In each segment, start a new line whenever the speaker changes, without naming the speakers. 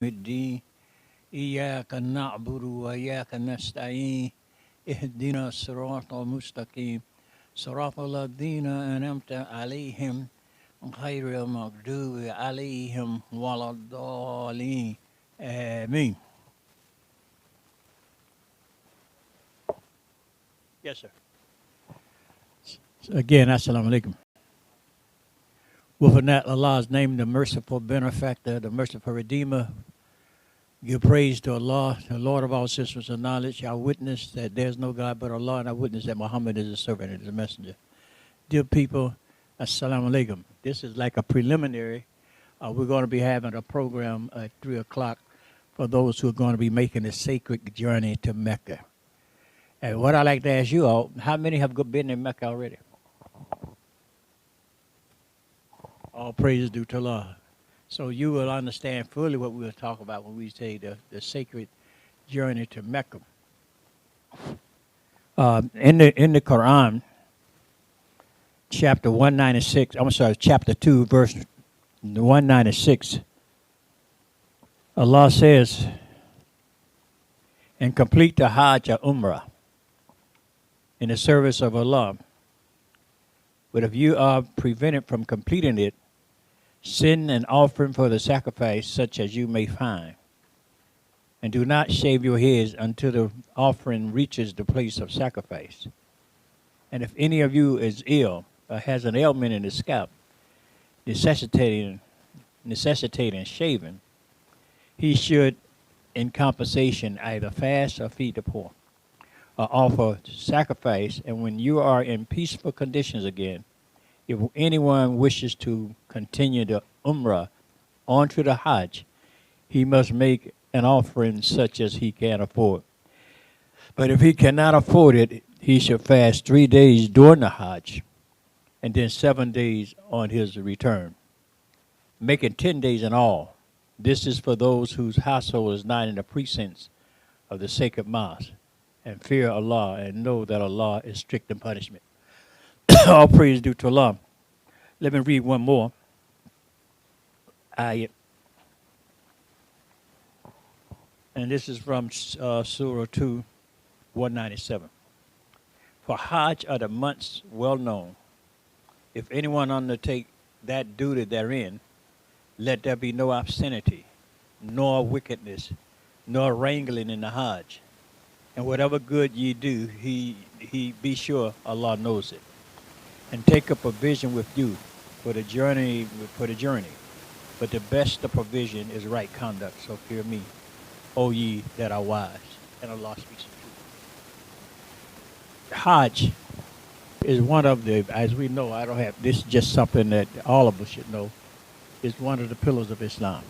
الدين إياك نعبد وإياك نستعين اهدنا الصراط المستقيم صراط الذين أنعمت عليهم غير المغضوب عليهم ولا الضالين آمين. Yes, sir. Again, assalamu alaikum. With that, Allah's name, the merciful benefactor, the merciful redeemer. Give praise to Allah, the Lord of all systems of knowledge. I witness that there's no God but Allah, and I witness that Muhammad is a servant and is a messenger. Dear people, assalamu alaikum. This is like a preliminary. We're going to be having a program at 3 o'clock for those who are going to be making a sacred journey to Mecca. And what I'd like to ask you all, how many have been in Mecca already? All praises due to Allah. So you will understand fully what we will talk about when we say the sacred journey to Mecca. In the Quran, chapter 196, chapter 2, verse 196, Allah says, and complete the Hajj or Umrah in the service of Allah. But if you are prevented from completing it, send an offering for the sacrifice such as you may find. And do not shave your heads until the offering reaches the place of sacrifice. And if any of you is ill or has an ailment in the scalp, necessitating shaving, he should, in compensation, either fast or feed the poor, or offer sacrifice. And when you are in peaceful conditions again, if anyone wishes to continue the Umrah onto the Hajj, he must make an offering such as he can afford. But if he cannot afford it, he should fast 3 days during the Hajj and then 7 days on his return, making 10 days in all. This is for those whose household is not in the precincts of the sacred mosque, and fear Allah and know that Allah is strict in punishment. All praise due to Allah. Let me read one more ayat. And this is from Surah 2, 197. For Hajj are the months well known. If anyone undertake that duty therein, let there be no obscenity, nor wickedness, nor wrangling in the Hajj. And whatever good ye do, he be sure Allah knows it. And take a provision with you for the journey. But the best of provision is right conduct. So fear me, O ye that are wise. And Allah speaks the truth. Hajj is one of the, as we know, this is just something that all of us should know, is one of the pillars of Islam.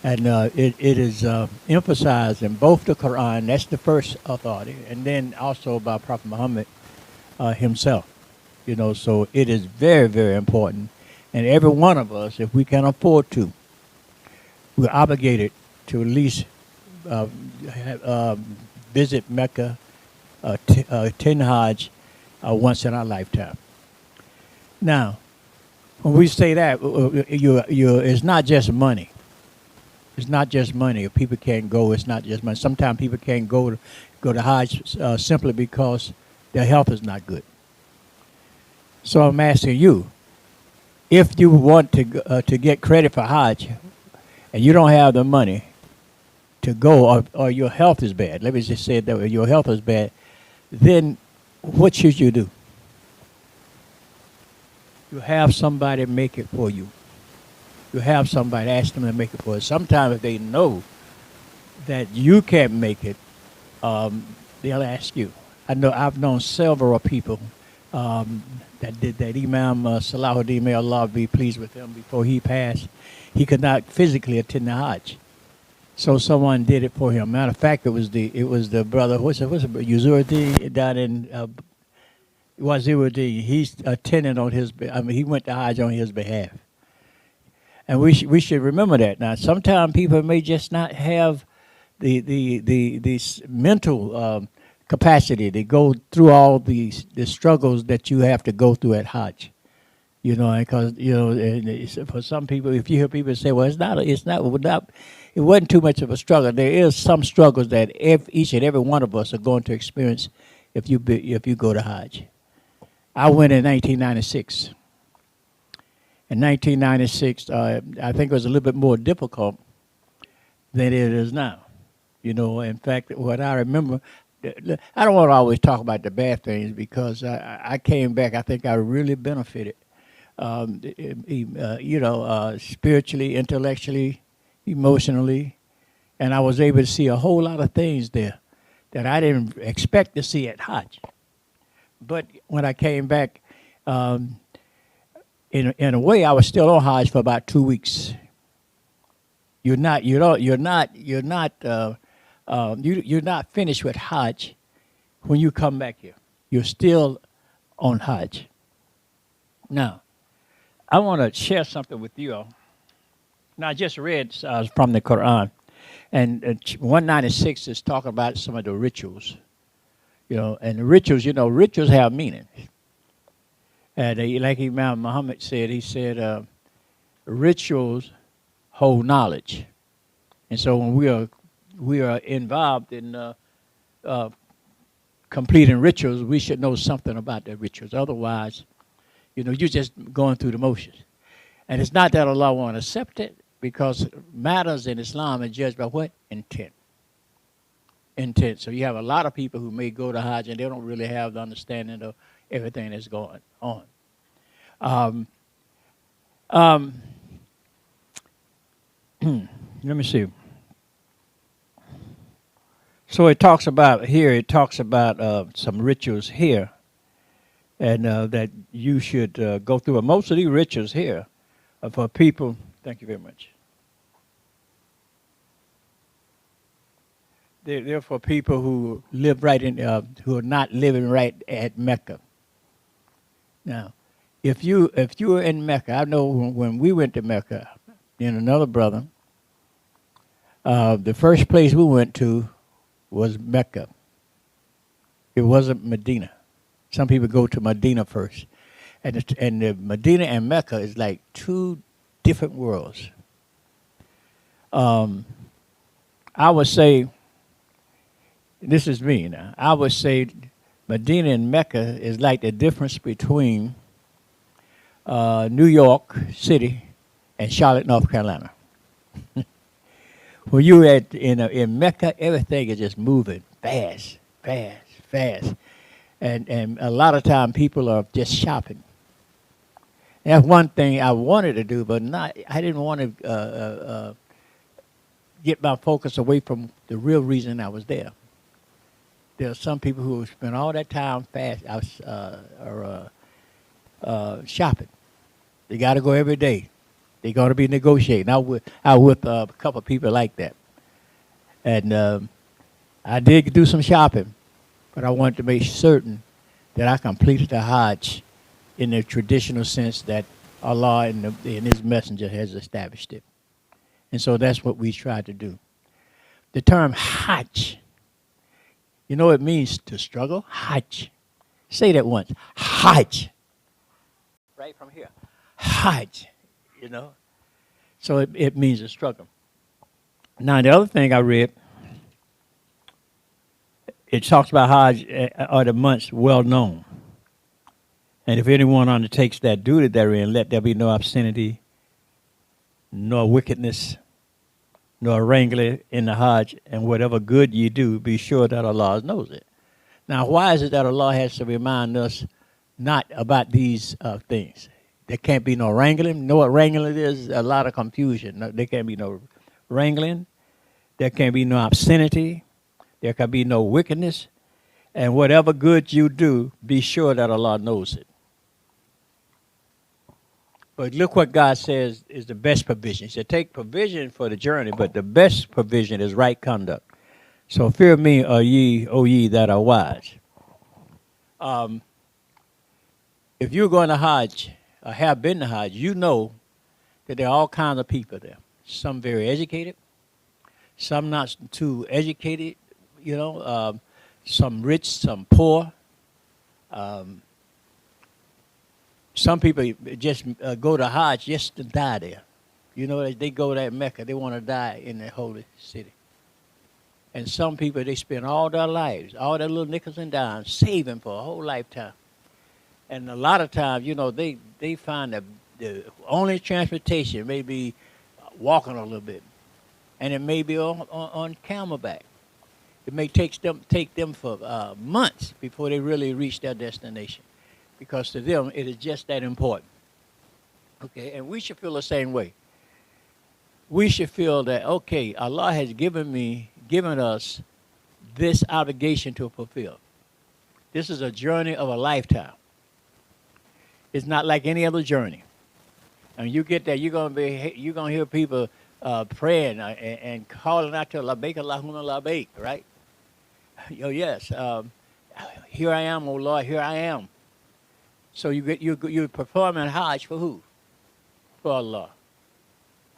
And it is emphasized in both the Quran, that's the first authority, and then also by Prophet Muhammad himself. So it is very, very important. And every one of us, if we can afford to, we're obligated to at least visit Mecca, attend Hajj once in our lifetime. Now, when we say that, it's not just money. It's not just money. If people can't go, it's not just money. Sometimes people can't go to Hajj simply because their health is not good. So I'm asking you, if you want to get credit for Hajj, and you don't have the money to go, or your health is bad, let me just say that way, your health is bad, then what should you do? You have somebody make it for you. You have somebody, ask them to make it for you. Sometimes if they know that you can't make it, they'll ask you. I've known several people that did that. Imam Salahuddin, may Allah be pleased with him, before he passed, he could not physically attend the Hajj. So someone did it for him. Matter of fact, it was the brother, what's it, Yuzuruddin down in Waziruddin. He's attending on his, he went to Hajj on his behalf. And we should remember that. Now, sometimes people may just not have the mental capacity to go through all the struggles that you have to go through at Hajj. Because for some people, if you hear people say, "Well, it's not," it wasn't too much of a struggle. There is some struggles that each and every one of us are going to experience if you go to Hajj. I went in 1996. In 1996, I think it was a little bit more difficult than it is now. You know, in fact, what I remember, I don't want to always talk about the bad things because I came back. I think I really benefited, spiritually, intellectually, emotionally, and I was able to see a whole lot of things there that I didn't expect to see at Hajj. But when I came back, in a way, I was still on Hajj for about 2 weeks. You're not finished with Hajj when you come back here. You're still on Hajj. Now, I want to share something with you all. Now, I just read from the Quran, and 196 is talking about some of the rituals. You know, and the rituals, rituals have meaning. And like Imam Muhammad said, he said, rituals hold knowledge. And so when we are involved in completing rituals, we should know something about the rituals. Otherwise, you're just going through the motions. And it's not that Allah won't accept it, because matters in Islam are judged by what? Intent. Intent. So you have a lot of people who may go to Hajj and they don't really have the understanding of everything that's going on. Let me see. So it talks about some rituals here, and that you should go through. And most of these rituals here are for people. Thank you very much. They're for people who live right in, who are not living right at Mecca. Now, if you were in Mecca, I know when we went to Mecca, and another brother, the first place we went to was Mecca. It wasn't Medina. Some people go to Medina first, and the Medina and Mecca is like two different worlds. I would say, this is me now, I would say Medina and Mecca is like the difference between New York City and Charlotte, North Carolina. When you're in Mecca, everything is just moving fast. And a lot of time people are just shopping. That's one thing I wanted to do, but I didn't want to get my focus away from the real reason I was there. There are some people who spend all that time shopping. They got to go every day. They're going to be negotiating. I was with a couple of people like that. And I did do some shopping, but I wanted to make certain that I completed the Hajj in the traditional sense that Allah and His Messenger has established it. And so that's what we tried to do. The term Hajj, you know what it means to struggle? Hajj. Say that once. Hajj. Right from here. Hajj. So it means a struggle. Now, the other thing I read, it talks about Hajj are the months well known. And if anyone undertakes that duty therein, let there be no obscenity, nor wickedness, nor wrangling in the Hajj, and whatever good ye do, be sure that Allah knows it. Now, why is it that Allah has to remind us not about these things? There can't be no wrangling. You know what wrangling is? A lot of confusion. There can't be no wrangling. There can't be no obscenity. There can be no wickedness. And whatever good you do, be sure that Allah knows it. But look what God says is the best provision. He said, take provision for the journey, but the best provision is right conduct. So fear me, O ye that are wise. If you're going to Hajj, or have been to Hajj, you know that there are all kinds of people there. Some very educated, some not too educated, some rich, some poor. Some people just go to Hajj just to die there. You know, they go to Mecca, they want to die in the holy city. And some people, they spend all their lives, all their little nickels and dimes, saving for a whole lifetime. And a lot of times, you know, they find that the only transportation may be walking a little bit, and it may be on camelback. It may take them for months before they really reach their destination, because to them it is just that important. Okay, and we should feel the same way. We should feel that, okay, Allah has given us this obligation to fulfill. This is a journey of a lifetime. It's not like any other journey. And you get there, you're gonna hear people praying and calling out to Labbaik Allahumma Labbaik, right? Oh yes, here I am, oh Lord, here I am. So you're performing Hajj for who? For Allah.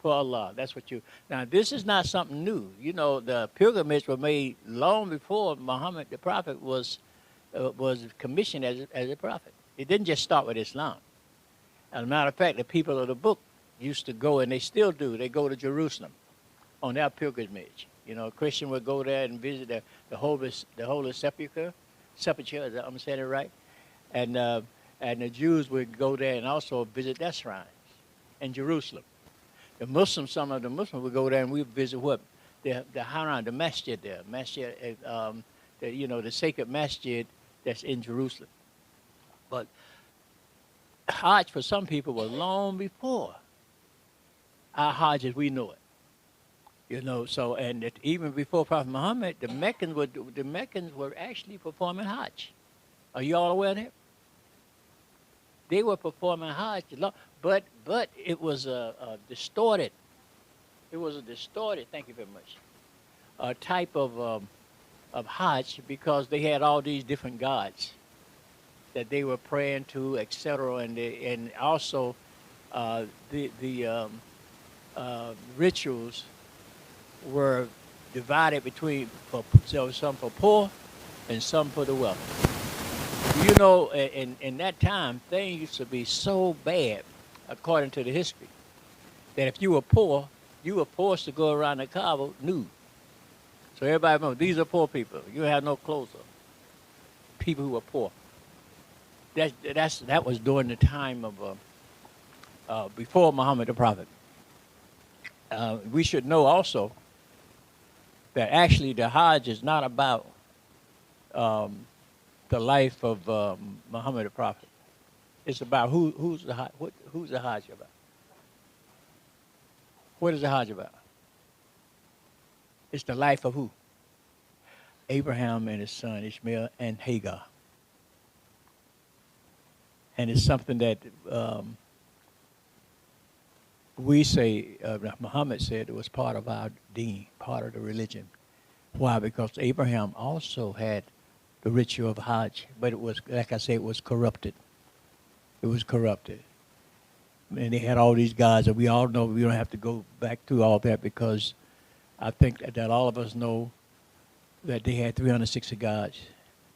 For Allah. That's what you. Now this is not something new. You know, the pilgrimages were made long before Muhammad the Prophet was commissioned as a prophet. It didn't just start with Islam. As a matter of fact, the people of the book used to go, and they still do. They go to Jerusalem on their pilgrimage. You know, a Christian would go there and visit the holy sepulchre. I'm saying it right, and the Jews would go there and also visit their shrines in Jerusalem. The Muslims, some of the Muslims would go there and we would visit what? The Haram, the Masjid there. Masjid, the sacred Masjid that's in Jerusalem. But Hajj for some people was long before our Hajj as we know it. You know, so, and even before Prophet Muhammad, the Meccans were actually performing Hajj. Are you all aware of that? They were performing Hajj, but it was distorted. It was a distorted, thank you very much, type of Hajj, because they had all these different gods that they were praying to, etc. And also the rituals were divided between some for poor and some for the wealthy. You know, in that time, things used to be so bad, according to the history, that if you were poor, you were forced to go around the Kaaba nude. So everybody remember, these are poor people. You have no clothes on. People who were poor. That was during the time of before Muhammad the Prophet. We should know also that actually the Hajj is not about the life of Muhammad the Prophet. It's about who's the Hajj about? What is the Hajj about? It's the life of who? Abraham and his son Ishmael and Hagar. And it's something that we say, Muhammad said it was part of our deen, part of the religion. Why? Because Abraham also had the ritual of Hajj, but it was, like I say, it was corrupted. It was corrupted. And they had all these gods, and we all know we don't have to go back through all that, because I think that all of us know that they had 360 gods.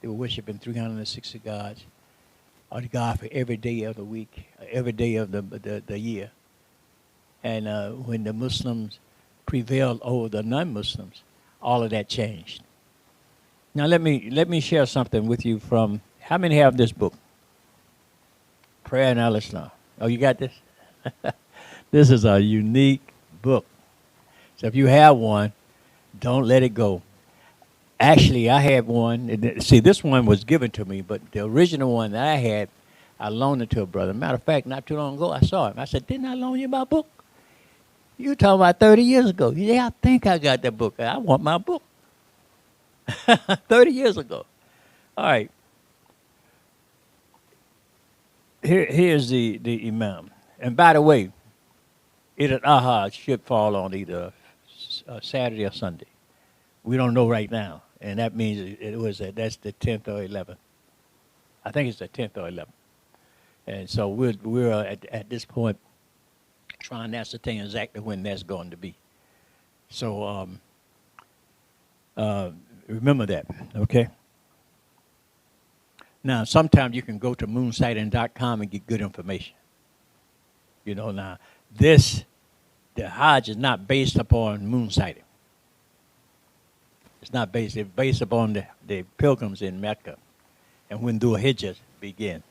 They were worshiping 360 gods, or the God for every day of the week, every day of the year. And when the Muslims prevailed over the non-Muslims, all of that changed. Now let me share something with you from, how many have this book? Prayer in Al-Islam. Oh, you got this? This is a unique book. So if you have one, don't let it go. Actually, I had one. See, this one was given to me, but the original one that I had, I loaned it to a brother. Matter of fact, not too long ago, I saw him. I said, didn't I loan you my book? You were talking about 30 years ago. Yeah, I think I got that book. I want my book. 30 years ago. All right. Here's the Imam. And by the way, Eid al-Adha should fall on either Saturday or Sunday. We don't know right now. And that means that's the 10th or 11th. I think it's the 10th or 11th. And so we're at this point trying to ascertain exactly when that's going to be. So remember that, okay? Now, sometimes you can go to moonsighting.com and get good information. You know, now, this the Hajj is not based upon moon sighting. It's not based. It's based upon the pilgrims in Mecca, and when Dhul Hijjah begin.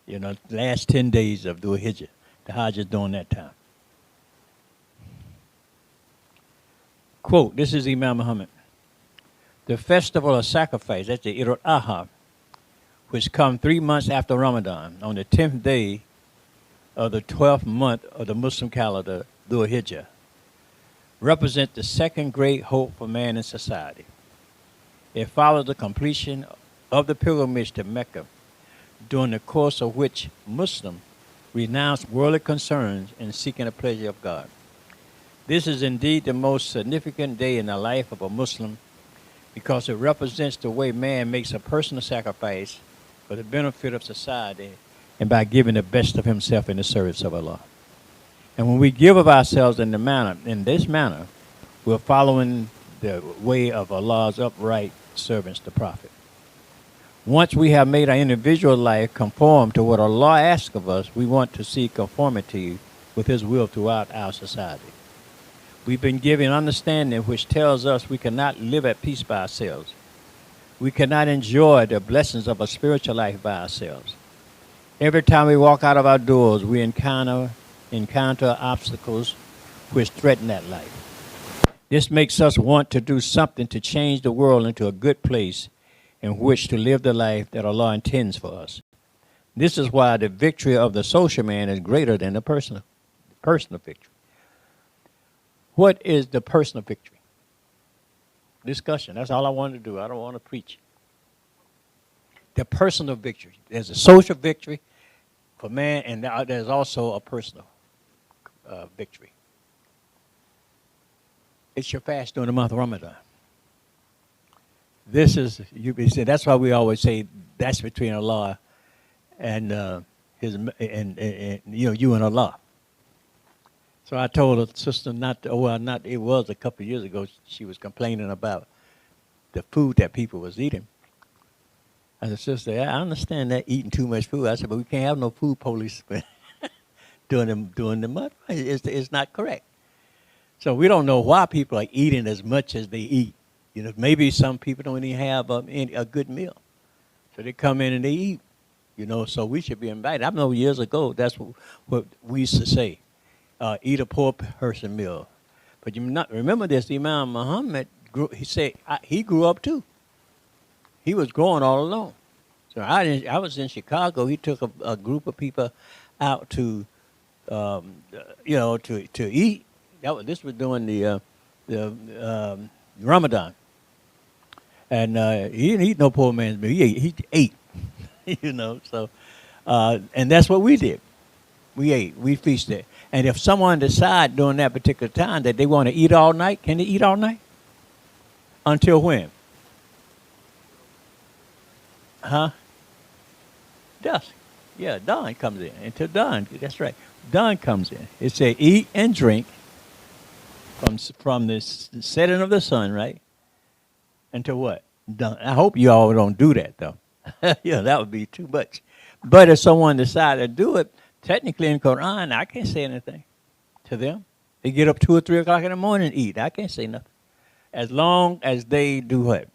You know, last 10 days of Dhul Hijjah, the Hajj is during that time. Quote, this is Imam Muhammad. The festival of sacrifice, that's the Eid al-Adha, which come 3 months after Ramadan, on the 10th day of the 12th month of the Muslim calendar, Dhul Hijjah, represent the second great hope for man in society. It follows the completion of the pilgrimage to Mecca, during the course of which Muslims renounce worldly concerns in seeking the pleasure of God. This is indeed the most significant day in the life of a Muslim because it represents the way man makes a personal sacrifice for the benefit of society and by giving the best of himself in the service of Allah. And when we give of ourselves in this manner, we're following the way of Allah's upright servants, the Prophet. Once we have made our individual life conform to what Allah asks of us, we want to see conformity with His will throughout our society. We've been given understanding which tells us we cannot live at peace by ourselves. We cannot enjoy the blessings of a spiritual life by ourselves. Every time we walk out of our doors, we encounter obstacles which threaten that life. This makes us want to do something to change the world into a good place in which to live the life that Allah intends for us. This is why the victory of the social man is greater than the personal victory. What is the personal victory? Discussion. That's all I wanted to do. I don't want to preach. The personal victory. There's a social victory for man, and there's also a personal victory. It's your fast during the month of Ramadan. This is, you said, that's why we always say that's between Allah and you and Allah. So I told a sister it was a couple of years ago, she was complaining about the food that people was eating. I said, sister, I understand that eating too much food. I said, but we can't have no food police during the month. It's not correct. So we don't know why people are eating as much as they eat. You know, maybe some people don't even have a good meal. So they come in and they eat, you know, so we should be invited. I know years ago, that's what we used to say, eat a poor person meal. But you not remember this, Imam Muhammad, he grew up too. He was growing all alone. So I was in Chicago. He took a group of people out to, to eat. This was during the Ramadan. And he didn't eat no poor man's meal. He ate, you know. So, and that's what we did. We ate. We feasted. And if someone decide during that particular time that they want to eat all night, can they eat all night? Until when? Huh? Dusk. Yeah, dawn comes in. Until dawn. That's right. Dawn comes in. It says eat and drink from the setting of the sun, right? Until what? Done. I hope you all don't do that, though. Yeah, that would be too much. But if someone decided to do it, technically in Quran, I can't say anything to them. They get up 2 or 3 o'clock in the morning and eat. I can't say nothing. As long as they do what?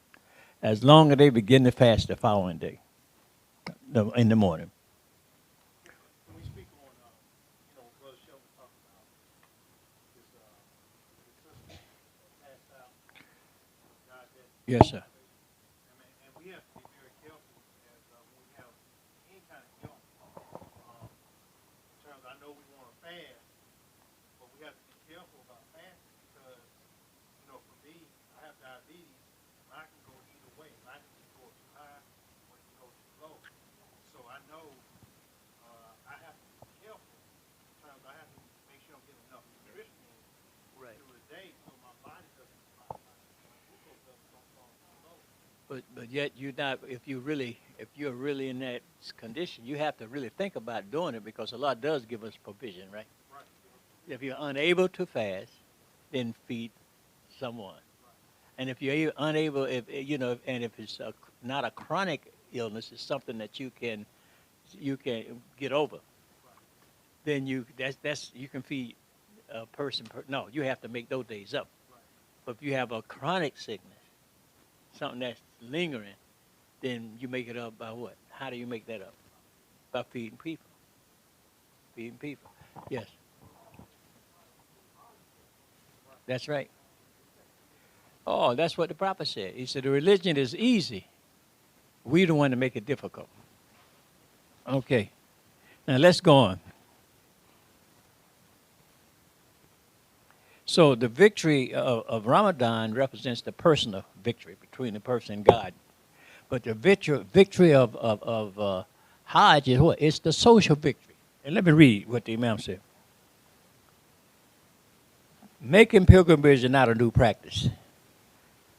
As long as they begin to fast the following day, in the morning.
Can we speak on, Brother Shelton talked about his sister passed out, died that.
Yes, sir.
And we have to be very careful as when we have any kind of guilt. In terms, I know we want to fast, but we have to be careful about fasting because, for me, I have diabetes. I can go either way. I can go too high or it can go too low. So I know I have to be careful in terms I have to make sure I'm getting enough nutrition in through the day so my body doesn't, my glucose don't fall too low.
But yet you're not. If you're really in that condition, you have to really think about doing it because Allah does give us provision, right?
Right.
If you're unable to fast, then feed someone. And if you're unable, and if it's not a chronic illness, it's something that you can get over. Then you can feed a person, no, you have to make those days up.
Right.
But if you have a chronic sickness, something that's lingering, then you make it up by what? How do you make that up? By feeding people. Feeding people. Yes, that's right. Oh, that's what the prophet said. He said the religion is easy. We the one to make it difficult. Okay. Now let's go on. So the victory of Ramadan represents the personal victory between the person and God. But the victory of Hajj is what? It's the social victory. And let me read what the Imam said. Making pilgrimage is not a new practice.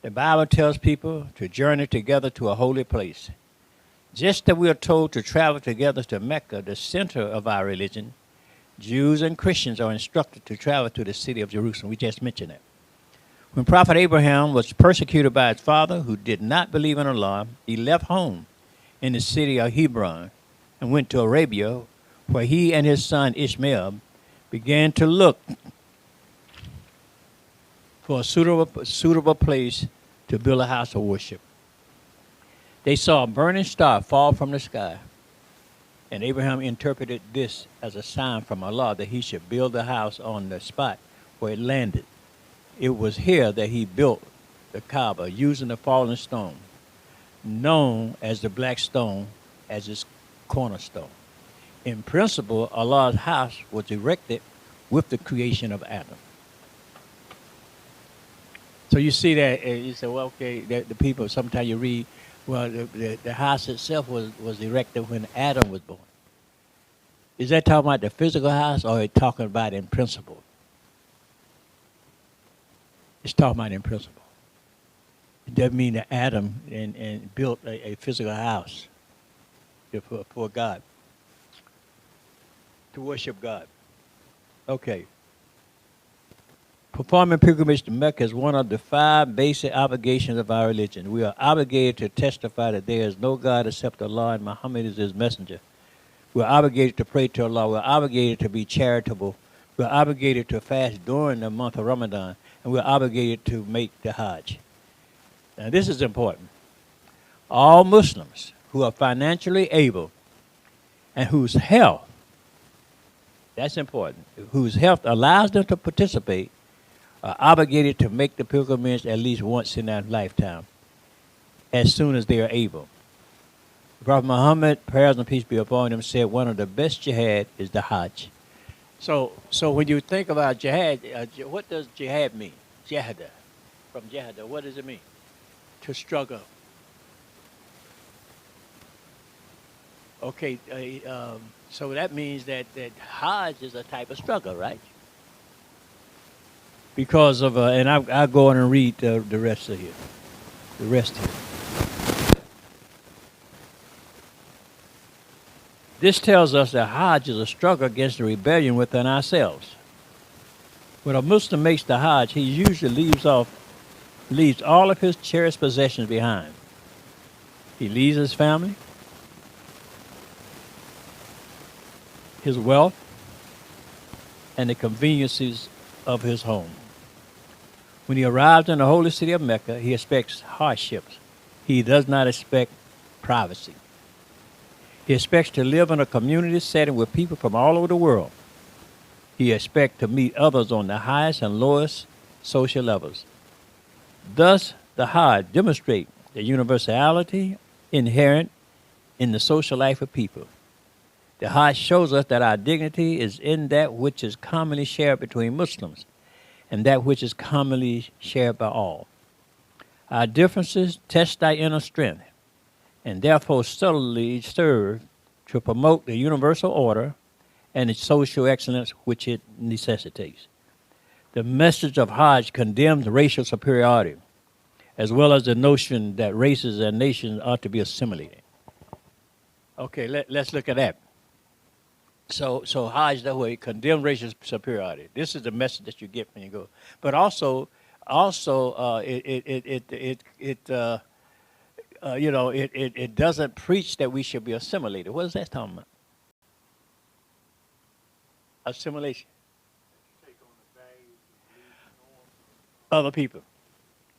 The Bible tells people to journey together to a holy place. Just as we are told to travel together to Mecca, the center of our religion, Jews and Christians are instructed to travel to the city of Jerusalem. We just mentioned that. When Prophet Abraham was persecuted by his father, who did not believe in Allah, he left home in the city of Hebron and went to Arabia, where he and his son Ishmael began to look for a suitable place to build a house of worship. They saw a burning star fall from the sky, and Abraham interpreted this as a sign from Allah that he should build a house on the spot where it landed. It was here that he built the Kaaba using the fallen stone, known as the black stone, as its cornerstone. In principle, Allah's house was erected with the creation of Adam. So you see that, you say, well, okay, the people, sometimes you read, well, the house itself was erected when Adam was born. Is that talking about the physical house, or are it talking about in principle? It's talking about in principle. It doesn't mean that Adam and built a physical house for God, to worship God. Okay. Performing pilgrimage to Mecca is one of the 5 basic obligations of our religion. We are obligated to testify that there is no God except Allah and Muhammad is his messenger. We're obligated to pray to Allah. We're obligated to be charitable. We're obligated to fast during the month of Ramadan. And we're obligated to make the Hajj. Now, this is important. All Muslims who are financially able and whose health, that's important, whose health allows them to participate, are obligated to make the pilgrimage at least once in their lifetime, as soon as they are able. Prophet Muhammad, prayers and peace be upon him, said one of the best jihad is the Hajj. So when you think about jihad, what does jihad mean? Jihada, from jihada, what does it mean? To struggle. Okay, so that means that Hajj is a type of struggle, right? Because of, and I'll go on and read the rest of here. The rest here. This tells us that Hajj is a struggle against the rebellion within ourselves. When a Muslim makes the Hajj, he usually leaves all of his cherished possessions behind. He leaves his family, his wealth, and the conveniences of his home. When he arrives in the holy city of Mecca, he expects hardships. He does not expect privacy. He expects to live in a community setting with people from all over the world. He expects to meet others on the highest and lowest social levels. Thus, the Hajj demonstrates the universality inherent in the social life of people. The Hajj shows us that our dignity is in that which is commonly shared between Muslims and that which is commonly shared by all. Our differences test our inner strength and therefore subtly serve to promote the universal order and the social excellence which it necessitates. The message of Hajj condemns racial superiority, as well as the notion that races and nations ought to be assimilated. Okay, let's look at that. So Hajj, that way, condemn racial superiority. This is the message that you get when you go. But also, it doesn't preach that we should be assimilated. What is that talking about? Assimilation.
Take on the
other people.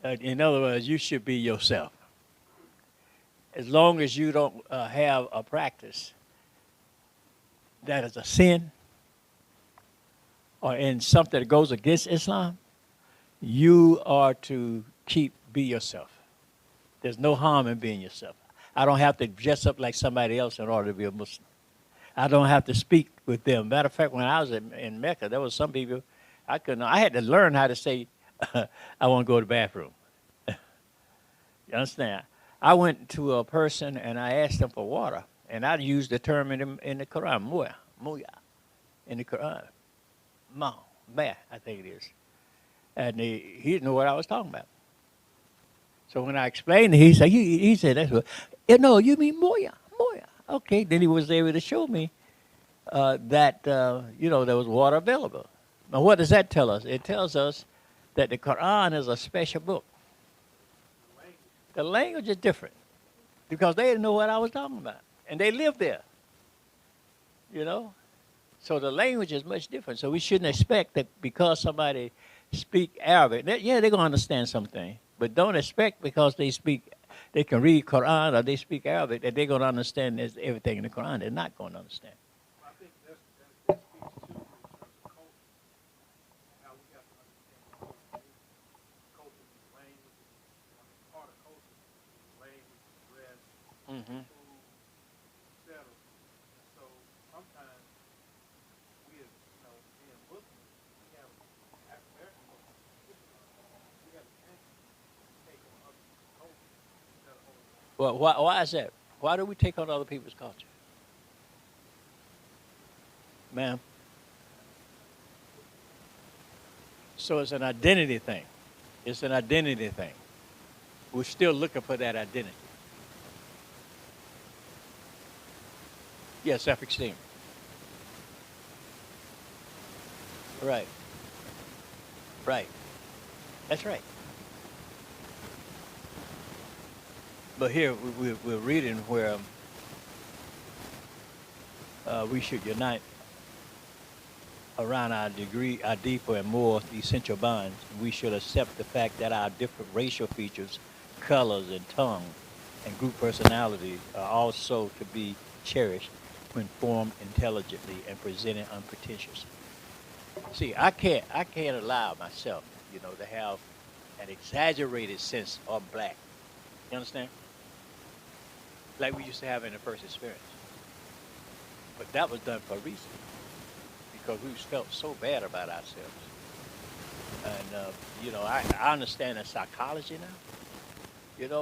In other words, you should be yourself. As long as you don't have a practice that is a sin or in something that goes against Islam, you are to be yourself. There's no harm in being yourself. I don't have to dress up like somebody else in order to be a Muslim. I don't have to speak with them. Matter of fact, when I was in Mecca, there was some people I couldn't. I had to learn how to say, "I want to go to the bathroom." You understand? I went to a person and I asked them for water, and I used the term in the Quran, muya, in the Quran, ma, ma, I think it is, and he didn't know what I was talking about. So when I explained it, he said that's what. No, you mean moya, moya. Okay, then he was able to show me that there was water available. Now, what does that tell us? It tells us that the Quran is a special book. The language is different because they didn't know what I was talking about, and they lived there. You know, so the language is much different. So we shouldn't expect that because somebody speak Arabic, yeah, they're gonna understand something, but don't expect because they can read Quran or they speak Arabic that they're gonna understand everything in the Quran. They're not gonna understand.
I think that speaks to in terms of culture. Now we have to understand what culture is. Culture is language. I mean, part of culture is language, dress,
Mm-hmm.
food, etc. And so sometimes we, as being Muslims, we have African American Muslims, we have a tendency to take on other people's culture instead of holding on.
Well, why is that? Why do we take on other people's culture, ma'am? So it's an identity thing. It's an identity thing. We're still looking for that identity. Yeah, self-esteem. Right. Right. That's right. But here we're reading where we should unite around our deeper and more essential bonds. We should accept the fact that our different racial features, colors, and tongue, and group personalities are also to be cherished when formed intelligently and presented unpretentiously. See, I can't allow myself, to have an exaggerated sense of black. You understand? Like we used to have in the first experience. But that was done for a reason because we felt so bad about ourselves. And I understand the psychology now.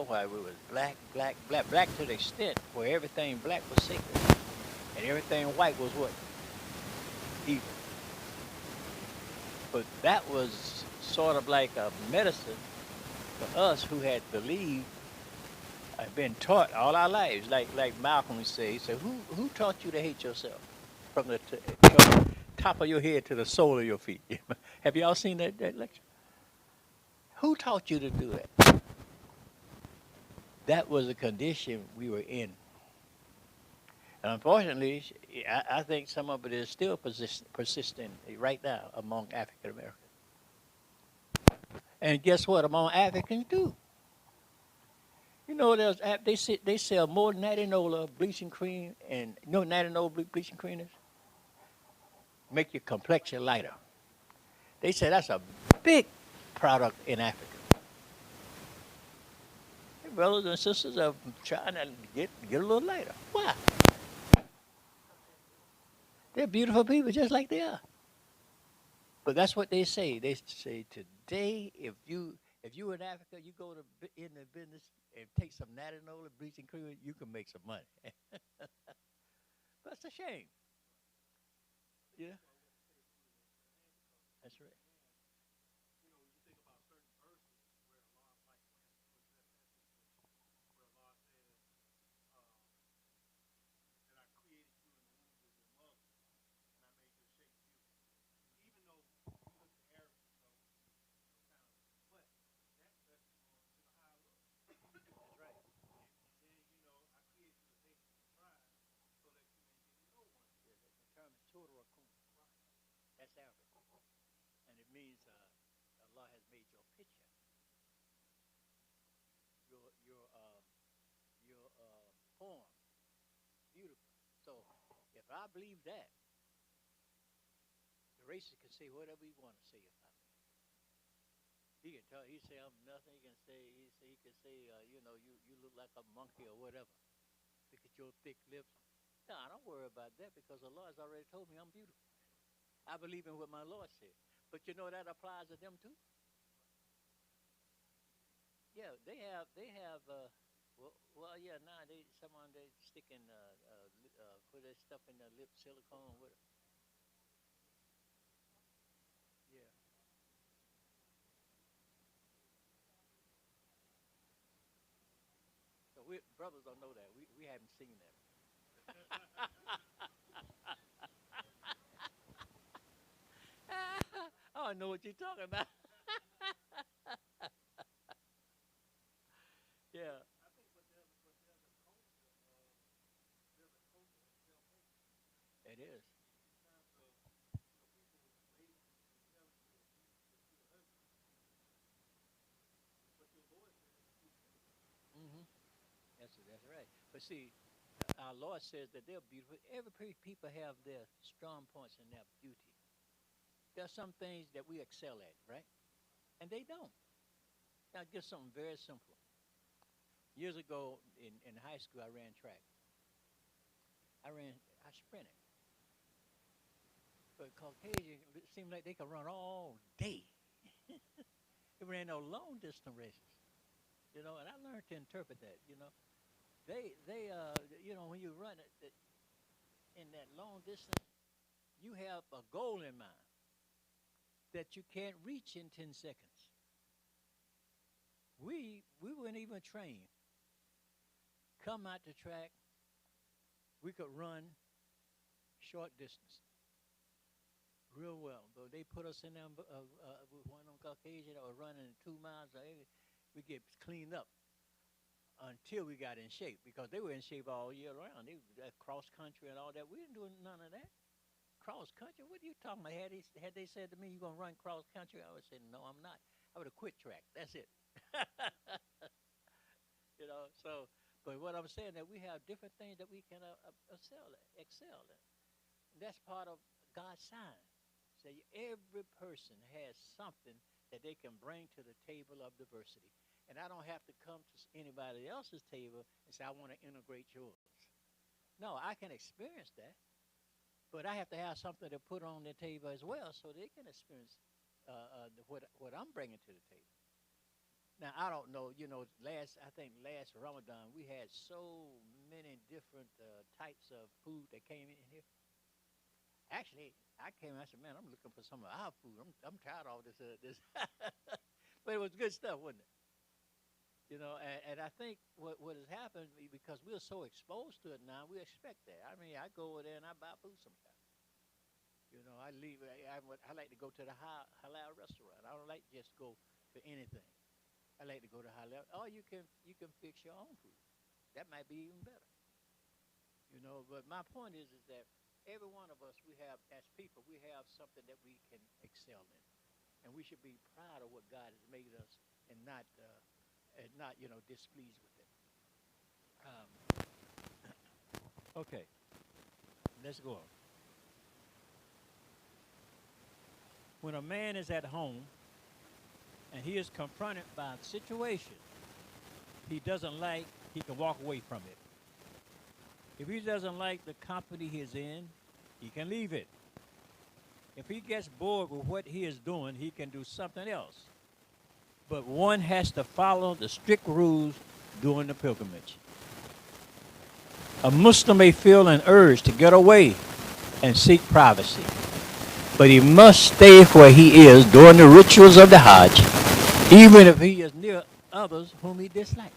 Why we was black, black, black, black to the extent where everything black was sacred and everything white was what evil. But that was sort of like a medicine for us who had believed and been taught all our lives. Like Malcolm would say, he said, who taught you to hate yourself from the top of your head to the sole of your feet? Have y'all seen that lecture? Who taught you to do that? That was the condition we were in. And unfortunately, I think some of it is still persistent right now among African Americans. And guess what? Among Africans too. They sell more Natinola bleaching cream, and Natinola bleaching cream is make your complexion lighter. They say that's a big product in Africa. Their brothers and sisters are trying to get a little lighter. Why? They're beautiful people just like they are. But that's what they say. They say today, if you in Africa, you go in the business and take some Natinola bleaching cream, you can make some money. That's a shame. Yeah, that's right.
You think about certain verses where Allah, like for instance, where Allah says that I created you in the womb of your mother and I made your shape beautiful. Even though we look at Arabic, but that's testimony to the high look.
That's right.
And then, I created you as nation and tribe so that you may get to know one another.
Yeah, the term is Torah.
Right.
That's Arabic, and it means Allah has made your picture. form, beautiful. So if I believe that, the racist can say whatever he want to say about me. He can tell. He say I'm nothing. He can say. He can say. You look like a monkey or whatever. Look at your thick lips. No, I don't worry about that because the Lord has already told me I'm beautiful. I believe in what my Lord said. But you know that applies to them too. Yeah, they have. Yeah. Now someone they sticking put that stuff in their lip, silicone with it. Yeah. So we brothers don't know that. We haven't seen that. I don't know what you're talking about. Yeah.
I think, but there's a culture of there's a culture of self-hate
It is.
in terms of people raising themselves to the ugly. But your Lord said it's beautiful.
Mm-hmm. That's right. But see, our Lord says that they're beautiful. Every people have their strong points and their beauty. There are some things that we excel at, right? And they don't. Now, I'll give something very simple. Years ago in high school, I ran track. I sprinted. But Caucasian, it seemed like they could run all day. They ran no long distance races, and I learned to interpret that, when you run it in that long distance, you have a goal in mind that you can't reach in 10 seconds. We weren't even trained. Come out the track, we could run short distance real well. But they put us in there with one of them Caucasian that was running 2 miles. We get cleaned up until we got in shape because they were in shape all year round. They cross country and all that. We didn't do none of that. Cross country? What are you talking about? Had they said to me, "You gonna run cross country?" I would say, "No, I'm not. I would have quit track. That's it." So, but what I'm saying that we have different things that we can excel at. And that's part of God's sign. Say every person has something that they can bring to the table of diversity, and I don't have to come to anybody else's table and say I want to integrate yours. No, I can experience that, but I have to have something to put on the table as well, so they can experience what I'm bringing to the table. Now I don't know. I think last Ramadan we had so many different types of food that came in here. Actually, I came and I said, "Man, I'm looking for some of our food. I'm tired of all this." But it was good stuff, wasn't it? And I think what has happened because we're so exposed to it now, we expect that. I mean, I go over there and I buy food sometimes. I leave. I like to go to the halal restaurant. I don't like just go to anything. I like to go to halal. Or you can fix your own food. That might be even better. But my point is that every one of us, we have as people, we have something that we can excel in, and we should be proud of what God has made us, and not displeased with it. Okay, let's go on. When a man is at home and he is confronted by a situation he doesn't like, he can walk away from it. If he doesn't like the company he's in, he can leave it. If he gets bored with what he is doing, he can do something else. But one has to follow the strict rules during the pilgrimage. A Muslim may feel an urge to get away and seek privacy, but he must stay where he is during the rituals of the Hajj, even if he is near others whom he dislikes.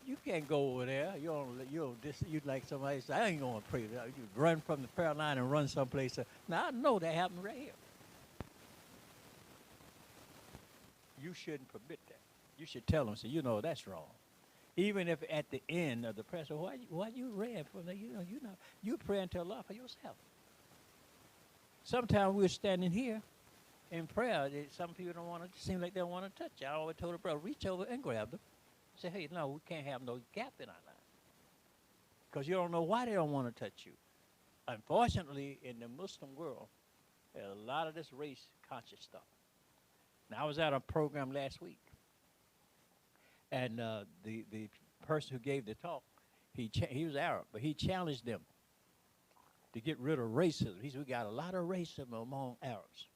You can't go over there. You'd like somebody say, "I ain't going to pray." You run from the prayer line and run someplace. Now I know that happened right here. You shouldn't permit that. You should tell them, say, that's wrong. Even if at the end of the prayer, so why you ran from there? You praying to Allah for yourself. Sometimes we're standing here in prayer. Some people don't want to seem like they don't want to touch you. I always told a brother, reach over and grab them. Say, hey, no, we can't have no gap in our line. Because you don't know why they don't want to touch you. Unfortunately, in the Muslim world, there's a lot of this race conscious stuff. Now, I was at a program last week, and the person who gave the talk, he was Arab, but he challenged them to get rid of racism. He said, we got a lot of racism among Arabs.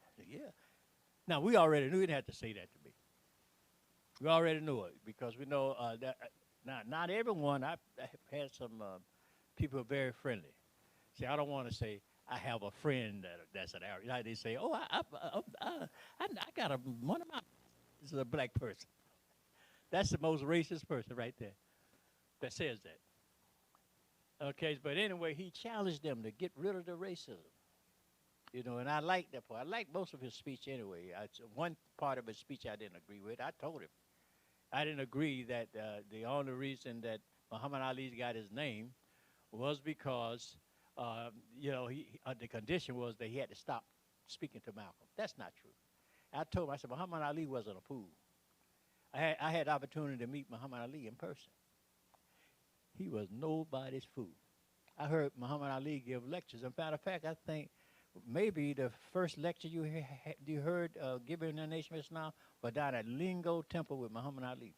I said, yeah. Now, we already knew. He didn't have to say that to me. We already knew it because we know that not everyone. I've had some people who are very friendly. See, I don't want to say I have a friend that's an Arab. Like they say, oh, I got one of my is a black person. That's the most racist person right there that says that. Okay, but anyway, he challenged them to get rid of the racism. You know, and I like that part. I like most of his speech anyway. One part of his speech I didn't agree with. I told him. I didn't agree that the only reason that Muhammad Ali got his name was because, the condition was that he had to stop speaking to Malcolm. That's not true. I told him, I said, Muhammad Ali wasn't a fool. I had the opportunity to meet Muhammad Ali in person. He was nobody's fool. I heard Muhammad Ali give lectures. As a matter of fact, I think maybe the first lecture you heard given in the Nation of Islam was down at Lingo Temple with Muhammad Ali.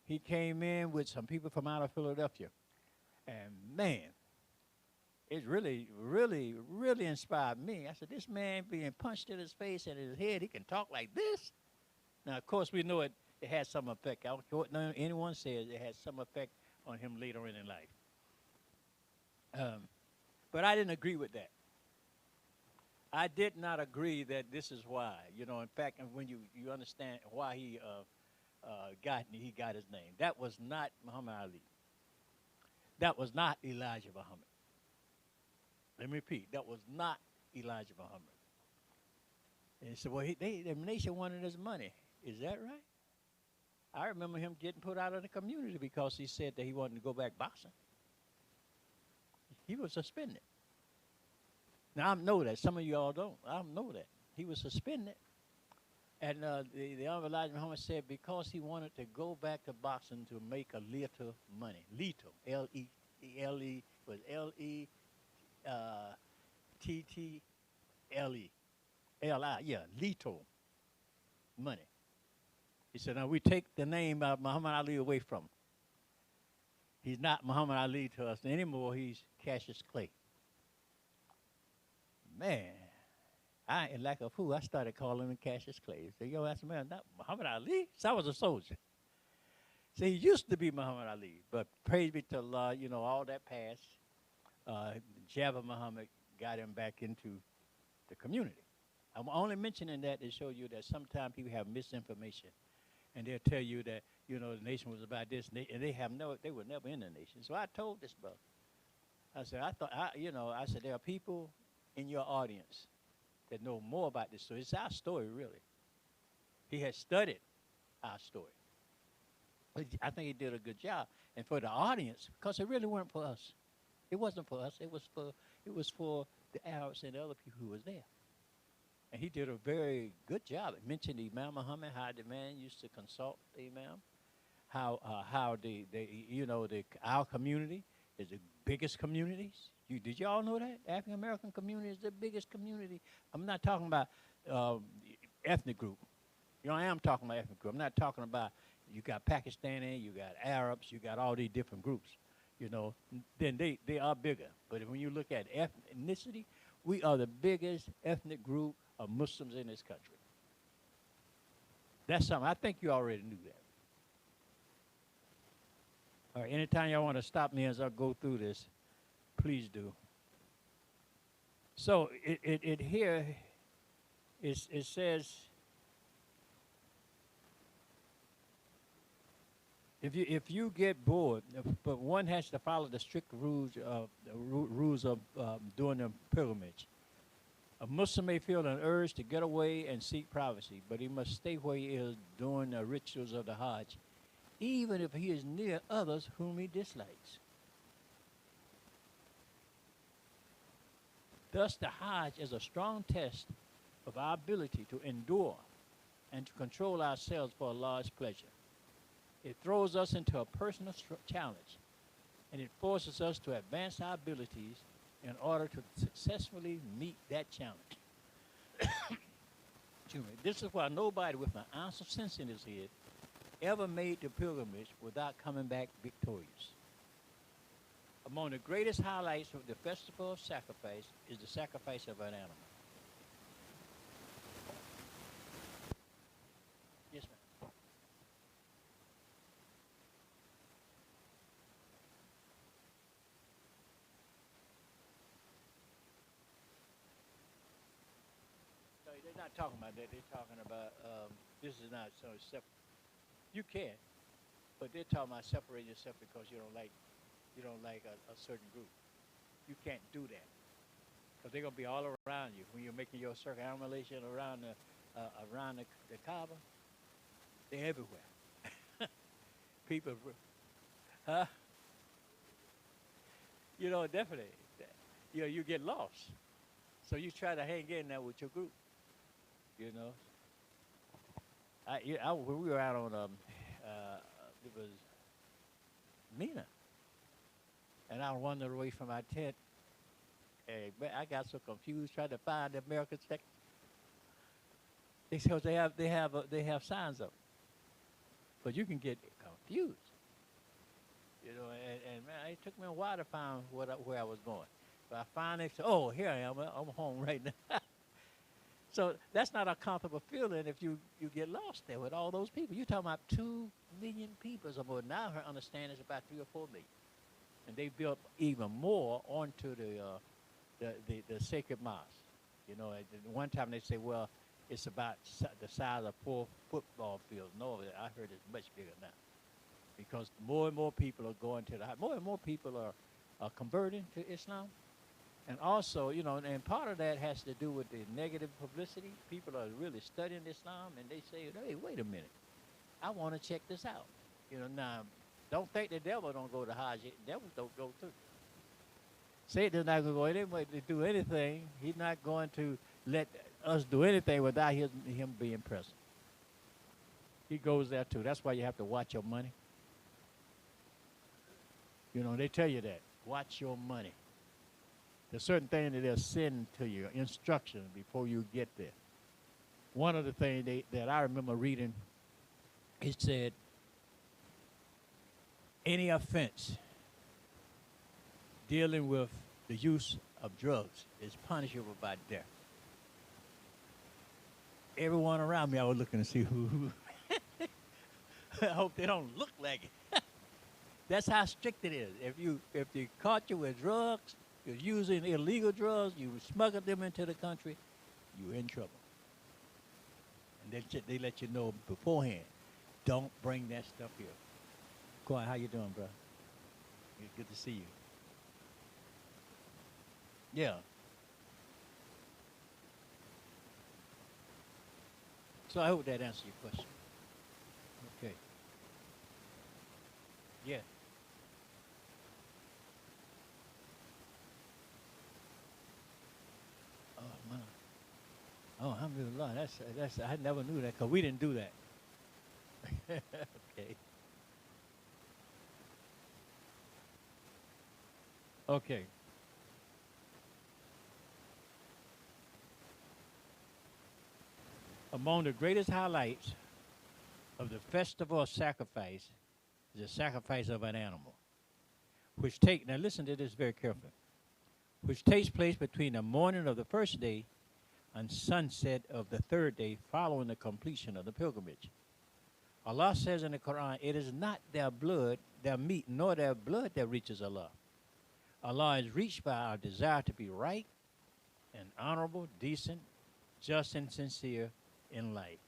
He came in with some people from out of Philadelphia. And man, it really, really, really inspired me. I said, this man being punched in his face and his head, he can talk like this? Now, of course, we know it had some effect. I don't care what anyone says, it had some effect on him later in life. But I didn't agree with that. I did not agree that this is why. You know, in fact, when you understand why he got his name, that was not Muhammad Ali. That was not Elijah Muhammad. Let me repeat, that was not Elijah Muhammad. And he said, well, the nation wanted his money. Is that right? I remember him getting put out of the community because he said that he wanted to go back boxing. He was suspended. Now, I know that. Some of you all don't. I know that. He was suspended. And the Honorable Elijah Muhammad said because he wanted to go back to boxing to make a little money. Little. L-E-L-E was L-E-T-T-L-E. L-I, yeah, little money. He said, now we take the name of Muhammad Ali away from him. He's not Muhammad Ali to us anymore. He's Cassius Clay. Man, I, like a fool, I started calling him Cassius Clay. I said, yo, that's man, not Muhammad Ali. So I was a soldier. So he used to be Muhammad Ali, but praise be to Allah, you know, all that passed. Jabba Muhammad got him back into the community. I'm only mentioning that to show you that sometimes people have misinformation. And they'll tell you that, you know, the nation was about this, and they were never in the nation. So I told this brother, I said, I said, there are people in your audience that know more about this story. It's our story, really. He has studied our story. I think he did a good job. And for the audience, because it really weren't for us. It wasn't for us. It was for the Arabs and the other people who was there. And he did a very good job. It mentioned Imam Muhammad, how the man used to consult the Imam, how our community is the biggest communities. Did y'all know that? African American community is the biggest community. I'm not talking about ethnic group. You know, I am talking about ethnic group. I'm not talking about you got Pakistani, you got Arabs, you got all these different groups. You know, then they are bigger. But when you look at ethnicity, we are the biggest ethnic group of Muslims in this country. That's something. I think you already knew that. All right, anytime y'all want to stop me as I go through this, please do. So it here, it says, if you get bored, but one has to follow the strict rules of doing the pilgrimage. A Muslim may feel an urge to get away and seek privacy, but he must stay where he is doing the rituals of the Hajj, even if he is near others whom he dislikes. Thus, the Hajj is a strong test of our ability to endure and to control ourselves for Allah's pleasure. It throws us into a personal challenge, and it forces us to advance our abilities in order to successfully meet that challenge. Excuse me. This is why nobody with an ounce of sense in his head ever made the pilgrimage without coming back victorious. Among the greatest highlights of the festival of sacrifice is the sacrifice of an animal. Yes, ma'am. No, they're not talking about that. They're talking about this is not so separate. You can, but they're talking about separating yourself because you don't like a certain group. You can't do that because they're gonna be all around you when you're making your circumambulation around the Kaaba. They're everywhere. People, huh? Definitely. You get lost. So you try to hang in there with your group. You know, when we were out on it was Mina, and I wandered away from our tent. Hey, man, I got so confused trying to find the American section. Because they have signs up, but you can get confused. And man, it took me a while to find where I was going. But I finally said, "Oh, here I am. I'm home right now." So that's not a comfortable feeling if you get lost there with all those people. You're talking about 2 million people or more. Now her understanding is about 3 or 4 million, and they built even more onto the sacred mosque. At one time they say, well, it's about the size of 4 football fields. No, I heard it's much bigger now because more and more people are going to more and more people are converting to Islam. And also, and part of that has to do with the negative publicity. People are really studying Islam, and they say, hey, wait a minute. I want to check this out. Now, don't think the devil don't go to Hajj. The devil don't go too. Satan's not going to go anywhere to do anything. He's not going to let us do anything without him being present. He goes there too. That's why you have to watch your money. They tell you that. Watch your money. There's certain things that they'll send to you, instructions before you get there. One of the things that I remember reading, it said, any offense dealing with the use of drugs is punishable by death. Everyone around me, I was looking to see who. I hope they don't look like it. That's how strict it is. If they caught you with drugs, you're using illegal drugs, you smuggled them into the country, you're in trouble. And they let you know beforehand, don't bring that stuff here. Kawhi, how you doing, bro? It's good to see you. Yeah. So I hope that answers your question. Okay. Yeah. Oh, man. Oh, alhamdulillah. That's I never knew that because we didn't do that. Okay. Okay. Among the greatest highlights of the festival of sacrifice is the sacrifice of an animal, now listen to this very carefully, which takes place between the morning of the first day and sunset of the third day following the completion of the pilgrimage. Allah says in the Quran, it is not their blood, their meat, nor their blood that reaches Allah. Allah is reached by our desire to be right and honorable, decent, just, and sincere in life.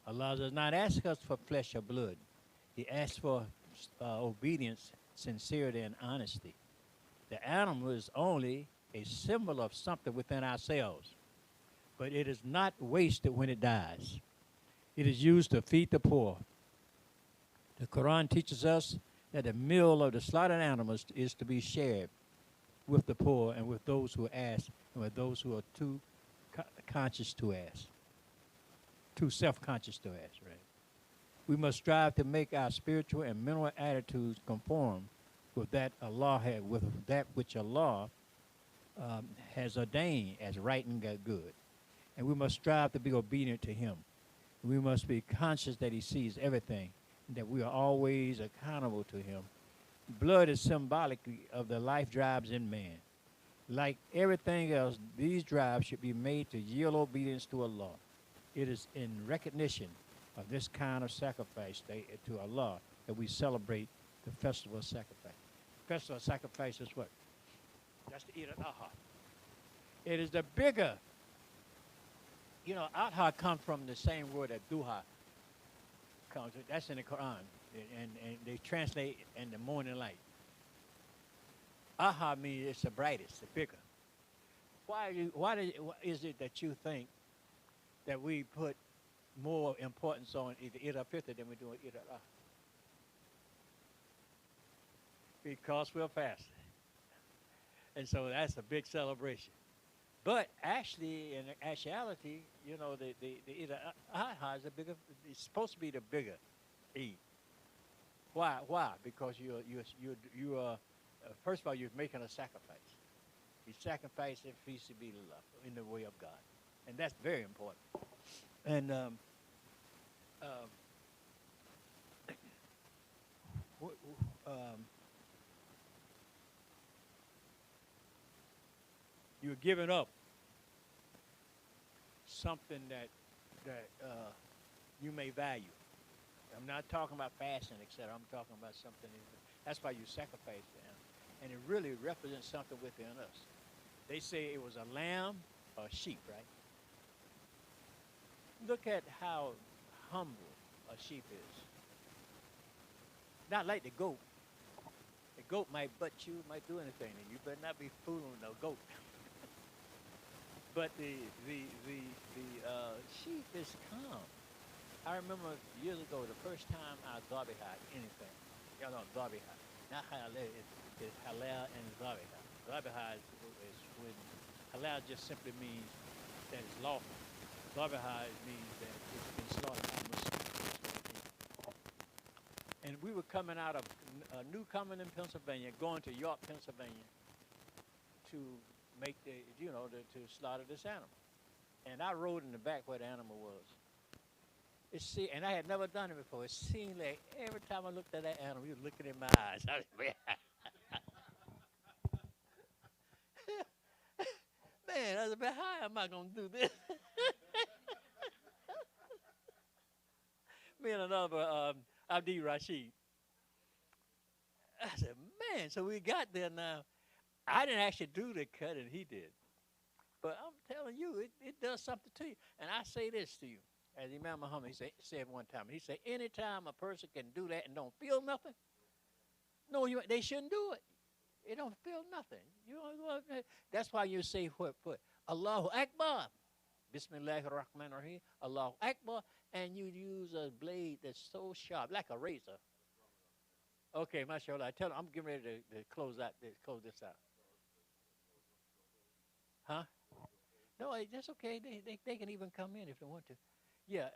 Allah does not ask us for flesh or blood. He asks for obedience, sincerity, and honesty. The animal is only a symbol of something within ourselves, but it is not wasted when it dies. It is used to feed the poor. The Quran teaches us that the meal of the slaughtered animals is to be shared with the poor and with those who ask and with those who are too conscious to ask. Too self-conscious to ask, right? We must strive to make our spiritual and mental attitudes conform with that with that which Allah has ordained as right and good. And we must strive to be obedient to Him. We must be conscious that He sees everything, and that we are always accountable to Him. Blood is symbolic of the life drives in man. Like everything else, these drives should be made to yield obedience to Allah. It is in recognition of this kind of sacrifice to Allah that we celebrate the festival of sacrifice. Festival of sacrifice is what? That's the Eid al-Adha. It is the bigger. You know, Adha comes from the same word that Duha comes. That's in the Quran, and they translate in the morning light. Aha means it's the brightest, the bigger. Why is it that you think that we put more importance on either Eid al-Fitr than we do on Eid al-Adha? Because we're fasting. And so that's a big celebration. But actually, in actuality, you know, the Eid al-Adha is it's supposed to be the bigger Eid. Why? Why? Because you are first of all, you're making a sacrifice. You sacrifice it feasibility in the way of God, and that's very important. And you're giving up something that you may value. I'm not talking about fasting, etc. I'm talking about something. That's why you sacrifice to Him, and it really represents something within us. They say it was a lamb or a sheep, right? Look at how humble a sheep is. Not like the goat. The goat might butt you, might do anything, and you better not be fooling the goat. But the sheep is calm. I remember years ago, the first time I dhabiha anything. Y'all know dhabiha. Not halal, it's halal and dhabiha. Dhabiha is when halal just simply means that it's lawful. Dhabiha means that it's been slaughtered by Muslims. And we were coming out of Newcomen in Pennsylvania, going to York, Pennsylvania, to make to slaughter this animal. And I rode in the back where the animal was. And I had never done it before. It seemed like every time I looked at that animal, he was looking in my eyes. Man, I said, man, how am I going to do this? Me and another, Abdi Rashid. I said, man, so we got there now. I didn't actually do the cutting, he did. But I'm telling you, it does something to you. And I say this to you. As Imam Muhammad said one time, he said, anytime a person can do that and don't feel nothing, no, they shouldn't do it. It don't feel nothing. That's why you say what? Allahu Akbar. Bismillahir Rahmanir Rahim. Allahu Akbar. And you use a blade that's so sharp, like a razor. Okay, mashallah. Tell them I'm getting ready to close this out. Huh? No, that's okay. They can even come in if they want to. Yeah.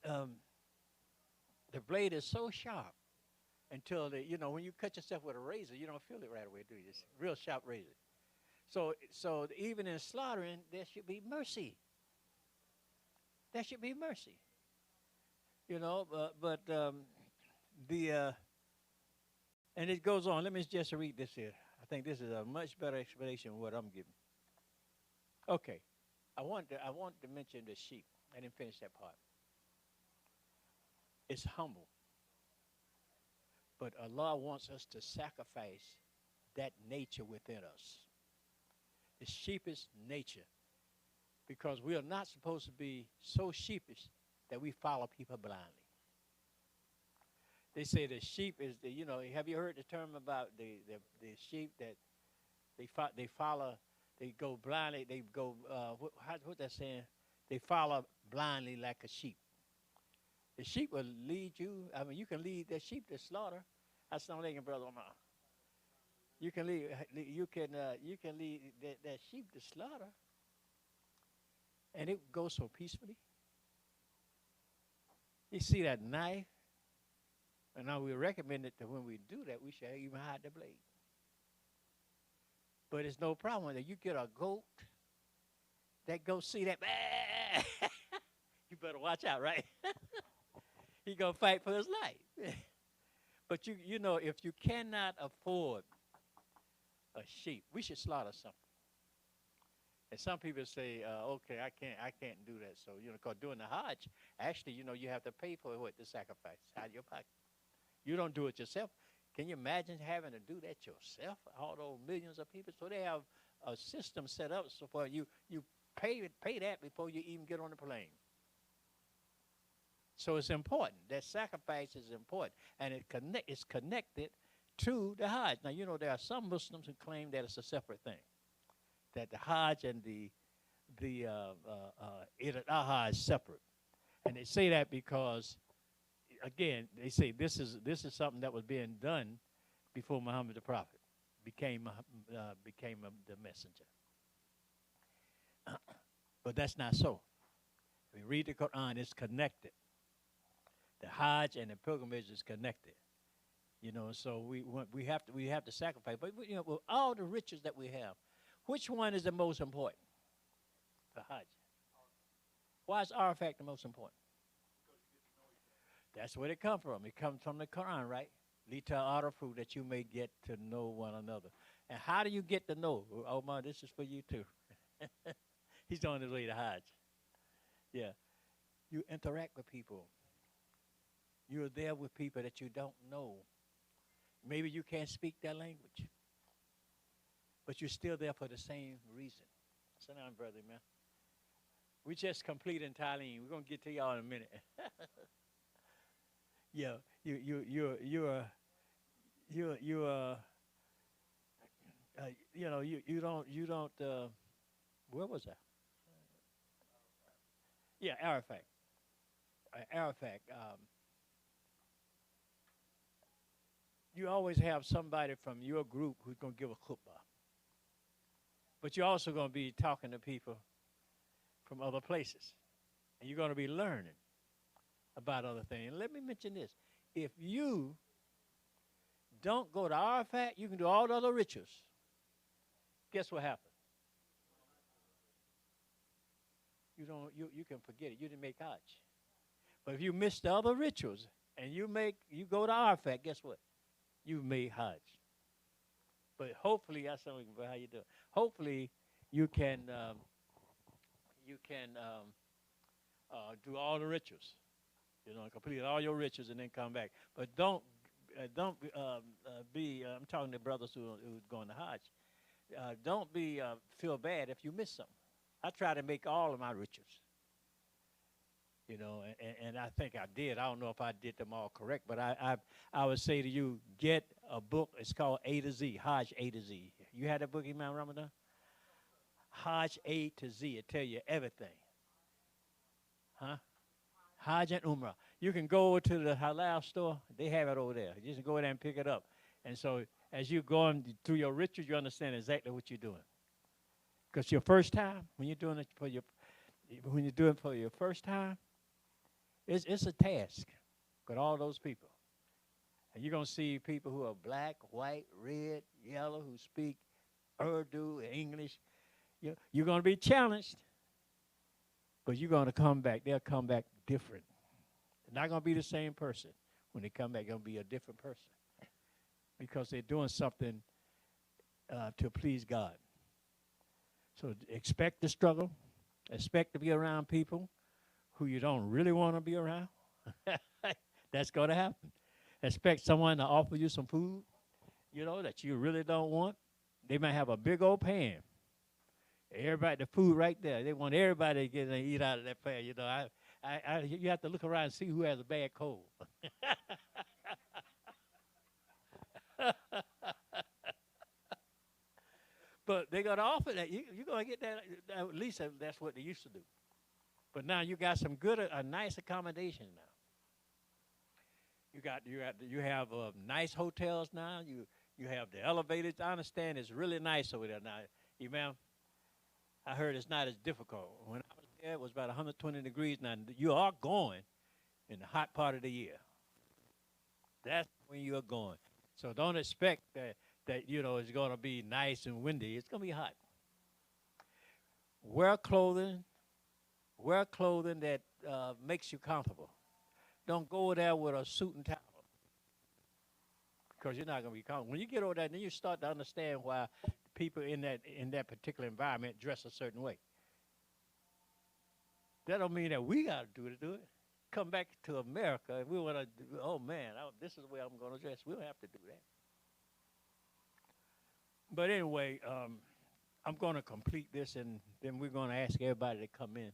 The blade is so sharp until when you cut yourself with a razor, you don't feel it right away, do you? It's a real sharp razor. So even in slaughtering, there should be mercy. There should be mercy. And it goes on. Let me just read this here. I think this is a much better explanation of what I'm giving. Okay. I want to mention the sheep. I didn't finish that part. It's humble. But Allah wants us to sacrifice that nature within us. The sheepish nature. Because we are not supposed to be so sheepish that we follow people blindly. They say the sheep is have you heard the term about the sheep that they follow, they go blindly, they go, what they're saying? They follow blindly like a sheep. The sheep will lead you. I mean, you can lead that sheep to slaughter. That's not like brother Omar. You can lead that sheep to slaughter, and it goes so peacefully. You see that knife And now we recommend that when we do that, we should even hide the blade. But it's no problem that you get a goat that goes see that. You better watch out, right? He gonna fight for his life. But you know, if you cannot afford a sheep, we should slaughter something. And some people say, okay, I can't do that. So, because during the Hajj, actually, you have to pay for what the sacrifice out of your pocket. You don't do it yourself. Can you imagine having to do that yourself? All those millions of people. So they have a system set up so for you pay that before you even get on the plane. So it's important. That sacrifice is important, and it's connected to the Hajj. Now there are some Muslims who claim that it's a separate thing, that the Hajj and the Eid al-Adha is separate, and they say that because, again, they say this is something that was being done before Muhammad the prophet became the messenger. But that's not so. If we read the Quran, it's connected. The Hajj and the pilgrimage is connected. So we have to sacrifice. But with all the riches that we have, which one is the most important? The Hajj. Why is Arafat the most important? That's where it comes from. It comes from the Quran, right? Lita arafu, that you may get to know one another. And how do you get to know? Oh, man, this is for you too. He's on his way to Hajj. Yeah. You interact with people. You're there with people that you don't know. Maybe you can't speak their language. But you're still there for the same reason. Sit down, brother, man. We just completed Thailand. We're gonna get to y'all in a minute. Yeah, you don't. Where was that? Yeah, Arafat. Arafat. You always have somebody from your group who's gonna give a khutbah, but you're also gonna be talking to people from other places, and you're gonna be learning about other things. And let me mention this. If you don't go to Arafat, you can do all the other rituals. Guess what happens? You can forget it. You didn't make Hajj. But if you miss the other rituals and you go to Arafat, guess what? You made Hajj. But hopefully, that's something about how you do it. Hopefully, you can do all the rituals. Complete all your rituals and then come back. But don't be. I'm talking to brothers who's going to Hajj. Don't feel bad if you miss something. I try to make all of my rituals. And I think I did. I don't know if I did them all correct, but I would say to you, get a book. It's called A to Z, Hajj A to Z. You had that book, Imam Ramadan? Hajj A to Z. It tell you everything. Huh? Hajj and Umrah. You can go over to the halal store. They have it over there. You just go there and pick it up. And so as you're going through your rituals, you understand exactly what you're doing. Because your first time, when you're doing it for your first time, it's a task with all those people. And you're going to see people who are black, white, red, yellow, who speak Urdu, English. You're going to be challenged. But you're going to come back. They'll come back different. They're not going to be the same person. When they come back, they're going to be a different person. Because they're doing something to please God. So expect the struggle. Expect to be around people who you don't really want to be around. That's going to happen. Expect someone to offer you some food, that you really don't want. They might have a big old pan. Everybody, the food right there. They want everybody to get and eat out of that pan. You have to look around and see who has a bad cold. But they're going to offer that. You're going to get that. At least that's what they used to do. But now you got some good, nice accommodations now. You have nice hotels now. You have the elevators. I understand it's really nice over there now. Imam, I heard it's not as difficult. When I was there, it was about 120 degrees. Now you are going in the hot part of the year. That's when you're going. So don't expect that it's going to be nice and windy. It's going to be hot. Wear clothing. Wear clothing that makes you comfortable. Don't go there with a suit and tie because you're not going to be comfortable. When you get over there, then you start to understand why people in that particular environment dress a certain way. That don't mean that we got to do it. Come back to America and we want to. Oh man, this is the way I'm going to dress. We don't have to do that. But anyway, I'm going to complete this, and then we're going to ask everybody to come in.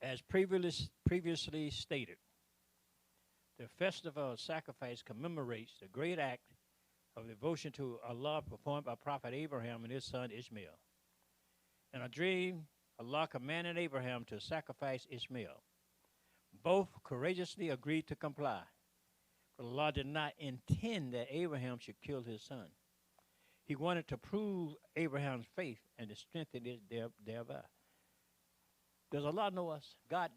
As previously stated, the festival of sacrifice commemorates the great act of devotion to Allah performed by Prophet Abraham and his son Ishmael. In a dream, Allah commanded Abraham to sacrifice Ishmael. Both courageously agreed to comply, but Allah did not intend that Abraham should kill his son. He wanted to prove Abraham's faith and to strengthen it thereby. Does Allah know us? God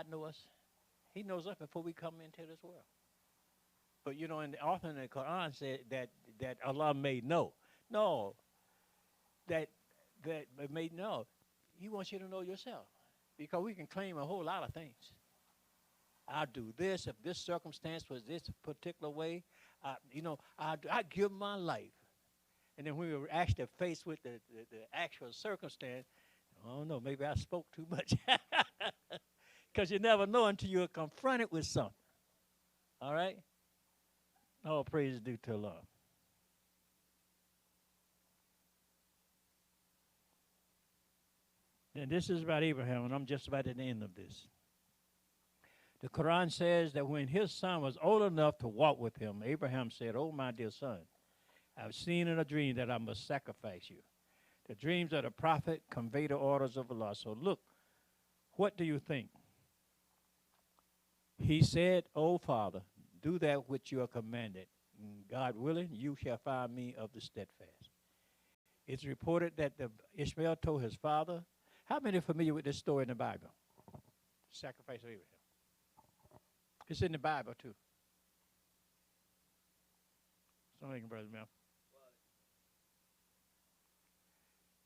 know us. He knows us before we come into this world. But often in the Quran said that Allah made know. No, that made know. He wants you to know yourself, because we can claim a whole lot of things. I'll do this if this circumstance was this particular way. I give my life, and then when we were actually faced with the actual circumstance, I don't know, maybe I spoke too much, because you never know until you're confronted with something. All right. All praise is due to Allah. And this is about Abraham, and I'm just about at the end of this. The Quran says that when his son was old enough to walk with him, Abraham said, "Oh, my dear son, I've seen in a dream that I must sacrifice you." The dreams of the prophet convey the orders of Allah. So look, what do you think? He said, "Oh, Father, do that which you are commanded. And God willing, you shall find me of the steadfast." It's reported that Ishmael told his father. How many are familiar with this story in the Bible? Sacrifice of Abraham. It's in the Bible too. Something, Brother Mel.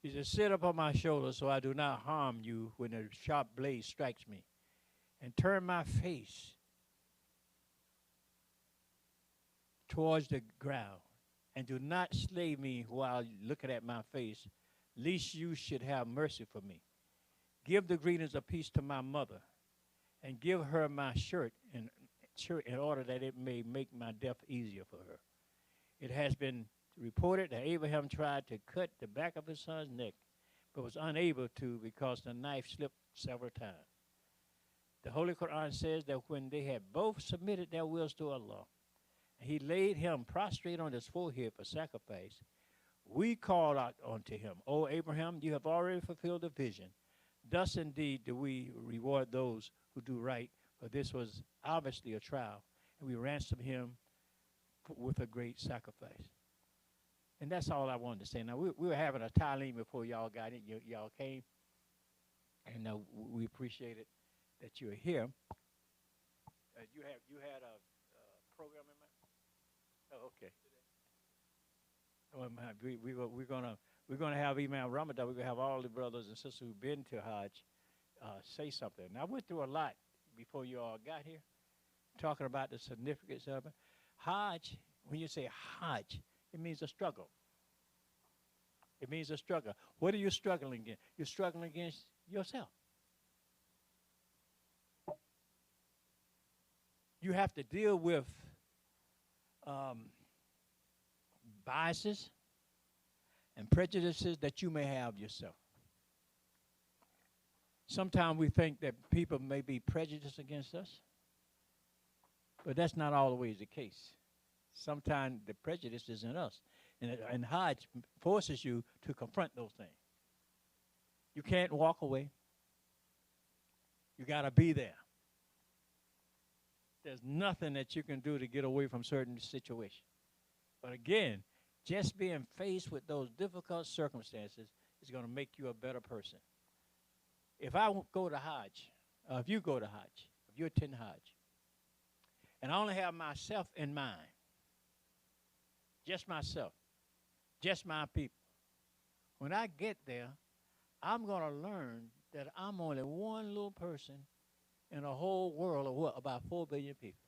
He said, "Sit upon my shoulder so I do not harm you when the sharp blade strikes me, and turn my face towards the ground, and do not slay me while looking at my face, lest you should have mercy for me. Give the greetings of peace to my mother, and give her my shirt in order that it may make my death easier for her." It has been reported that Abraham tried to cut the back of his son's neck, but was unable to because the knife slipped several times. The Holy Quran says that when they had both submitted their wills to Allah, he laid him prostrate on his forehead for sacrifice, we called out unto him, "O Abraham, you have already fulfilled the vision. Thus indeed do we reward those who do right, for this was obviously a trial, and we ransomed him with a great sacrifice." And that's all I wanted to say. Now, we were having a Talim before y'all got in. Y'all came, and we appreciate it that you're here. You had a program in mind? Oh, okay. We're gonna have Imam Ramadan. We're gonna have all the brothers and sisters who've been to Hajj say something. Now, I went through a lot before you all got here, talking about the significance of it. Hajj, when you say Hajj, it means a struggle. It means a struggle. What are you struggling against? You're struggling against yourself. You have to deal with biases and prejudices that you may have yourself. Sometimes we think that people may be prejudiced against us, but that's not always the case. Sometimes the prejudice is in us, and Hajj forces you to confront those things. You can't walk away. You got to be there. There's nothing that you can do to get away from certain situations. But again, just being faced with those difficult circumstances is going to make you a better person. If I go to Hajj, if you go to Hajj, if you attend Hajj, and I only have myself in mind, just myself, just my people, when I get there, I'm going to learn that I'm only one little person in a whole world of what, about 4 billion people.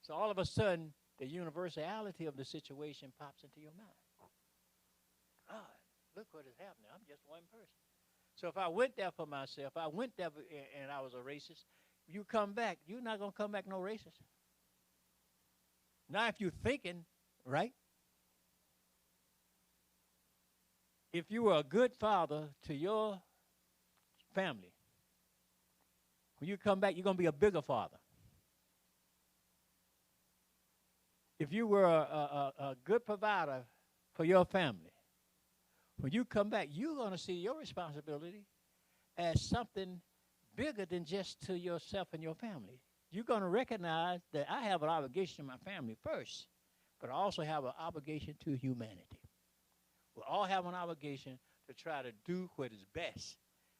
So all of a sudden, the universality of the situation pops into your mind. God, look what is happening. I'm just one person. So if I went there for myself, I went there and I was a racist, you come back, you're not going to come back no racist. Now if you're thinking, right? If you were a good father to your family, when you come back, you're going to be a bigger father. If you were a good provider for your family, when you come back, you're going to see your responsibility as something bigger than just to yourself and your family. You're going to recognize that I have an obligation to my family first, but I also have an obligation to humanity. We all have an obligation to try to do what is best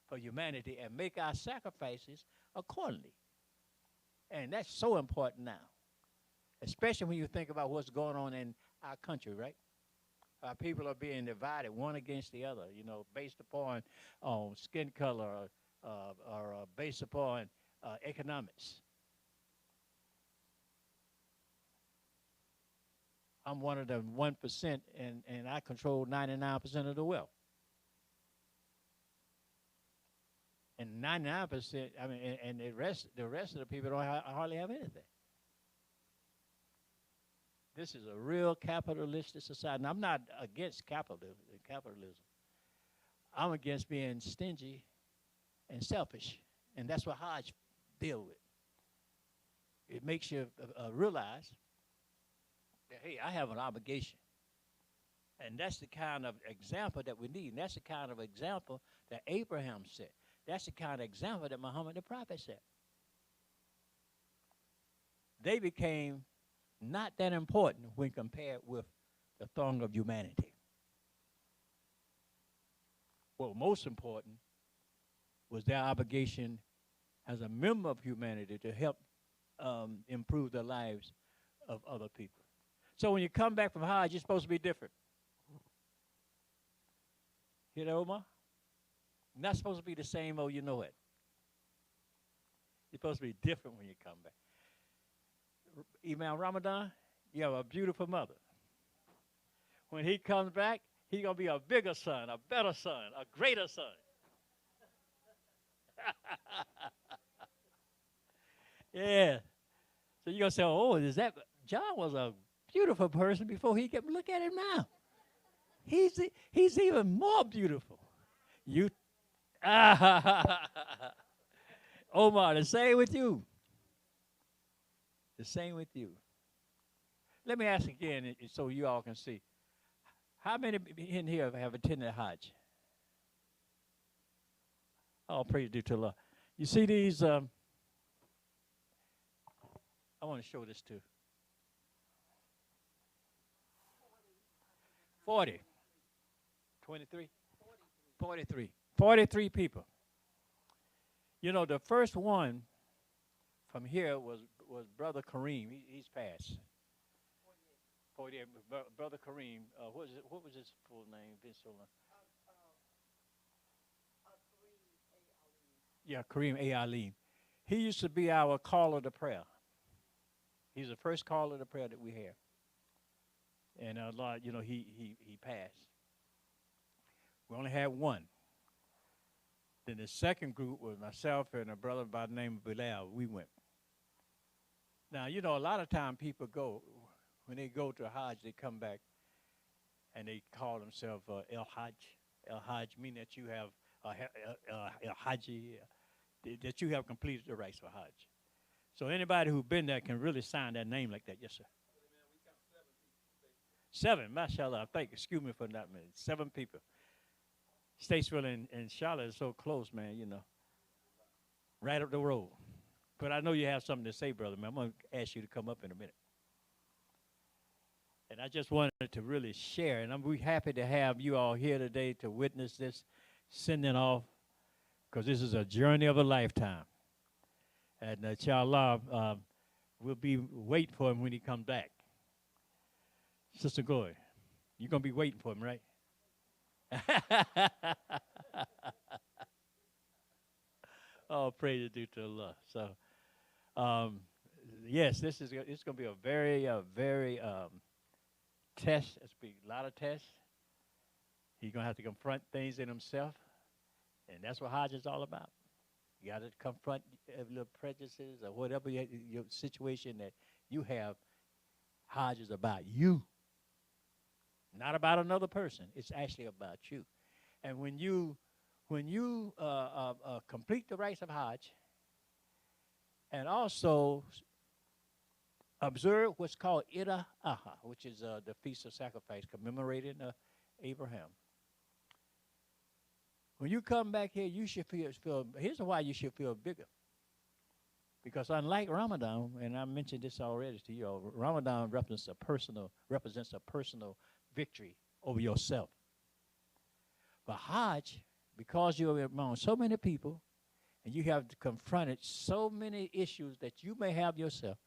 for humanity and make our sacrifices accordingly. And that's so important now, especially when you think about what's going on in our country, right? Our people are being divided one against the other, you know, based upon skin color or based upon economics. I'm one of the 1%, and I control 99% of the wealth. And 99%, I mean, and the rest of the people don't hardly have anything. This is a real capitalistic society. And I'm not against capitalism. I'm against being stingy and selfish. And that's what Hajj deal with. It makes you realize that, hey, I have an obligation. And that's the kind of example that we need. And that's the kind of example that Abraham set. That's the kind of example that Muhammad the Prophet set. They became not that important when compared with the throng of humanity. What was most important was their obligation as a member of humanity to help improve the lives of other people. So when you come back from Hajj, you're supposed to be different. Hear that, Omar? You're not supposed to be the same old, you know it. You're supposed to be different when you come back. Imam Ramadan, you have a beautiful mother. When he comes back, he's going to be a bigger son, a better son, a greater son. Yeah. So you're going to say, oh, is that, John was a beautiful person before he came. Look at him now. He's even more beautiful. You, Omar, the same with you. The same with you. Let me ask again so you all can see. How many in here have attended Hajj? Oh, praise be to Allah. You see these, I want to show this too. 40. 23? 43. 43 people. You know, the first one from here was Brother Kareem. He's passed. 48. Brother Kareem. What was his full name? Been so long. Yeah, Kareem A. Alim. He used to be our caller to prayer. He's the first caller to prayer that we have. And a lot, you know, he passed. We only had one. Then the second group was myself and a brother by the name of Bilal. We went. Now, you know, a lot of time people go, when they go to Hajj, they come back and they call themselves El Hajj. El Hajj meaning that you have El Hajji, that you have completed the rites for Hajj. So anybody who's been there can really sign that name like that. Yes, sir. 7, mashallah. Excuse me for that, man. 7 people. Statesville and Charlotte is so close, man, you know. Right up the road. But I know you have something to say, brother, man. I'm going to ask you to come up in a minute. And I just wanted to really share, and we happy to have you all here today to witness this sending off, because this is a journey of a lifetime. And inshallah, we'll be waiting for him when he comes back. Sister Glory, you're going to be waiting for him, right? Oh, praise due to Allah. So, yes, it's going to be a very test. It's going to be a lot of tests. He's going to have to confront things in himself, and that's what Hajj is all about. You got to confront little prejudices or whatever your situation that you have. Hajj is about you, not about another person. It's actually about you. And when you complete the rites of Hajj, and also observe what's called Ida Aha, which is the Feast of Sacrifice, commemorating Abraham. When you come back here, you should feel. Here's why you should feel bigger. Because unlike Ramadan, and I mentioned this already to you, Ramadan represents a personal victory over yourself. But Hajj, because you're among so many people, and you have confronted so many issues that you may have yourself,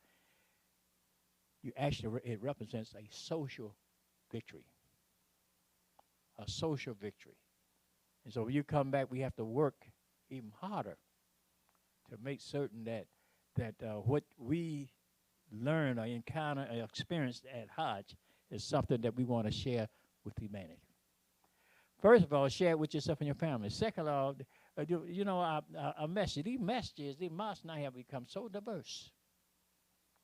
it represents a social victory. A social victory. And so when you come back, we have to work even harder to make certain that what we learn or encounter or experience at Hajj is something that we want to share with humanity. First of all, share it with yourself and your family. Second of all, our message, these mosques now have become so diverse.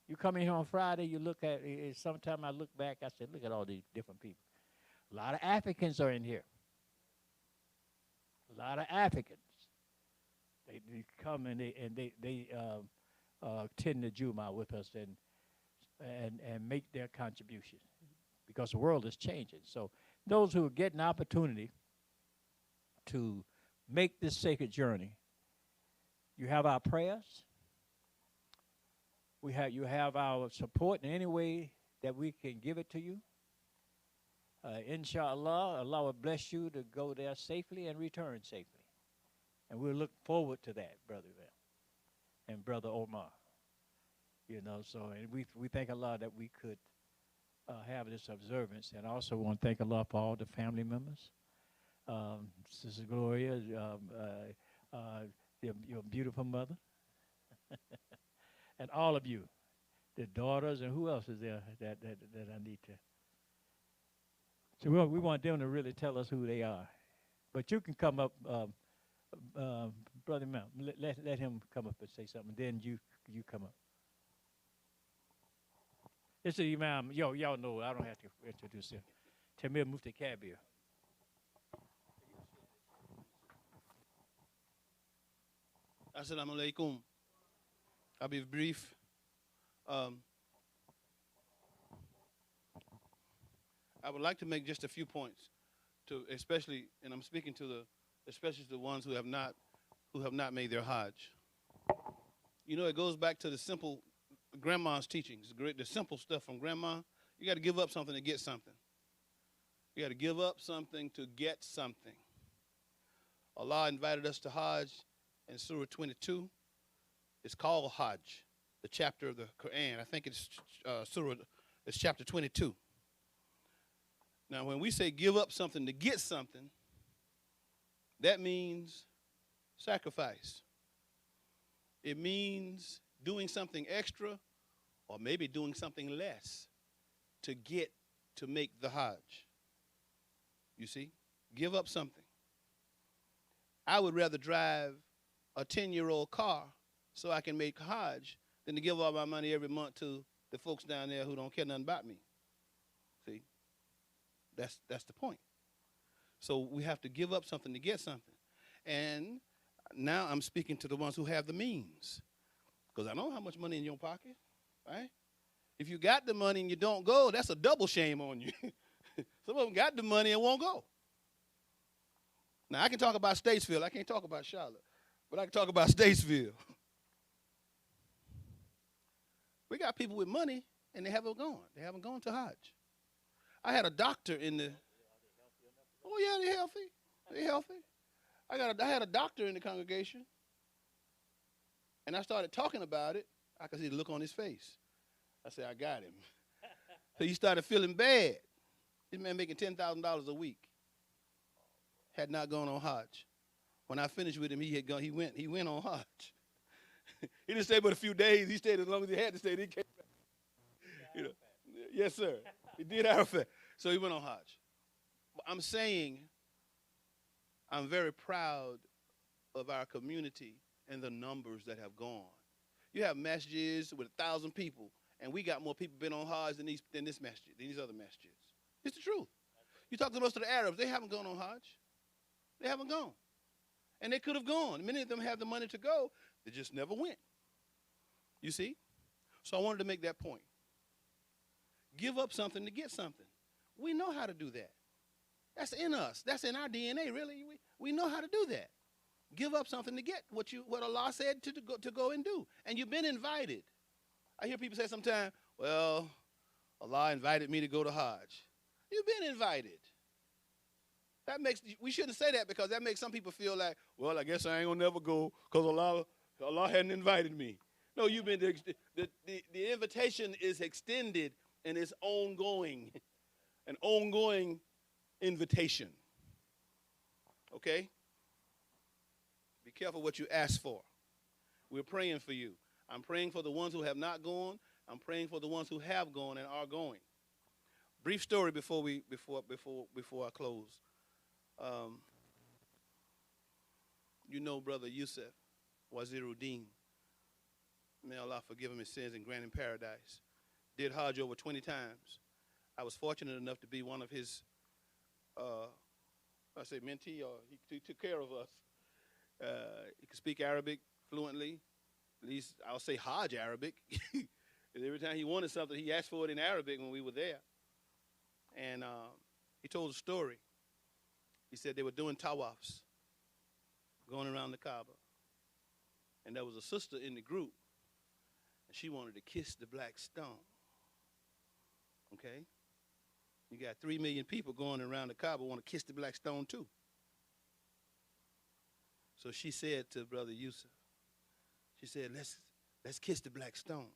You come in here on Friday, you look at it. Sometimes I look back, I said, look at all these different people. A lot of Africans are in here. A lot of Africans. They come and they attend the Jumu'ah with us and make their contribution, because the world is changing. So those who get an opportunity to make this sacred journey, you have our prayers. You have our support in any way that we can give it to you. Inshallah, Allah will bless you to go there safely and return safely. And we'll look forward to that, Brother Val and Brother Omar. And we thank Allah that we could have this observance, and also want to thank Allah for all the family members. Sister Gloria, your beautiful mother, and all of you, the daughters, and who else is there that I need to. So we want them to really tell us who they are. But you can come up, Brother Mount, let him come up and say something. Then you come up. This is Imam. Y'all know, I don't have to introduce him. Tamir Mufti Kabir.
Assalamu alaikum. I'll be brief. I would like to make just a few points, especially, and I'm speaking to especially the ones who have not made their Hajj. It goes back to the simple grandma's teachings, the simple stuff from grandma. You got to give up something to get something. You got to give up something to get something. Allah invited us to Hajj in Surah 22. It's called Hajj, the chapter of the Quran. I think it's chapter 22. Now, when we say give up something to get something, that means sacrifice. It means doing something extra, or maybe doing something less to make the Hajj. You see? Give up something. I would rather drive a 10-year-old car so I can make Hajj than to give all my money every month to the folks down there who don't care nothing about me. See? That's the point. So we have to give up something to get something. And now I'm speaking to the ones who have the means, because I know how much money in your pocket, right? If you got the money and you don't go, that's a double shame on you. Some of them got the money and won't go. Now, I can talk about Statesville. I can't talk about Charlotte, but I can talk about Statesville. We got people with money and they haven't gone. They haven't gone to Hajj. I had a doctor in the. Oh yeah, they're healthy. They're healthy. I had a doctor in the congregation, and I started talking about it. I could see the look on his face. I said, I got him. So he started feeling bad. This man making $10,000 a week. Had not gone on Hajj. When I finished with him, he had gone. He went on Hajj. He didn't stay but a few days. He stayed as long as he had to stay. He came back. You know, yes, sir. He did Arafat. So he went on Hajj. I'm saying I'm very proud of our community and the numbers that have gone. You have masjids with 1,000 people, and we got more people been on Hajj than this masjid, than these other masjids. It's the truth. You talk to most of the Arabs, they haven't gone on Hajj. They haven't gone. And they could have gone. Many of them have the money to go. They just never went. You see? So I wanted to make that point. Give up something to get something. We know how to do that. That's in us. That's in our DNA, really. We know how to do that. Give up something to get what Allah said to go and do. And you've been invited. I hear people say sometimes, well, Allah invited me to go to Hajj. You've been invited. We shouldn't say that because that makes some people feel like, well, I guess I ain't gonna never go because Allah hadn't invited me. No, you've been the invitation is extended and it's ongoing, an ongoing invitation. Okay? Be careful what you ask for. We're praying for you. I'm praying for the ones who have not gone. I'm praying for the ones who have gone and are going. Brief story before I close. You know, Brother Yusuf Waziruddin, may Allah forgive him his sins and grant him paradise, did Hajj over 20 times. I was fortunate enough to be one of his, mentee, or he took care of us. He could speak Arabic fluently, at least I'll say Hajj Arabic. And every time he wanted something, he asked for it in Arabic when we were there. And he told a story. He said they were doing tawafs, going around the Kaaba. And there was a sister in the group, and she wanted to kiss the black stone. Okay? You got 3 million people going around the Kaaba want to kiss the black stone too. So she said to Brother Yusuf, she said, let's kiss the black stone.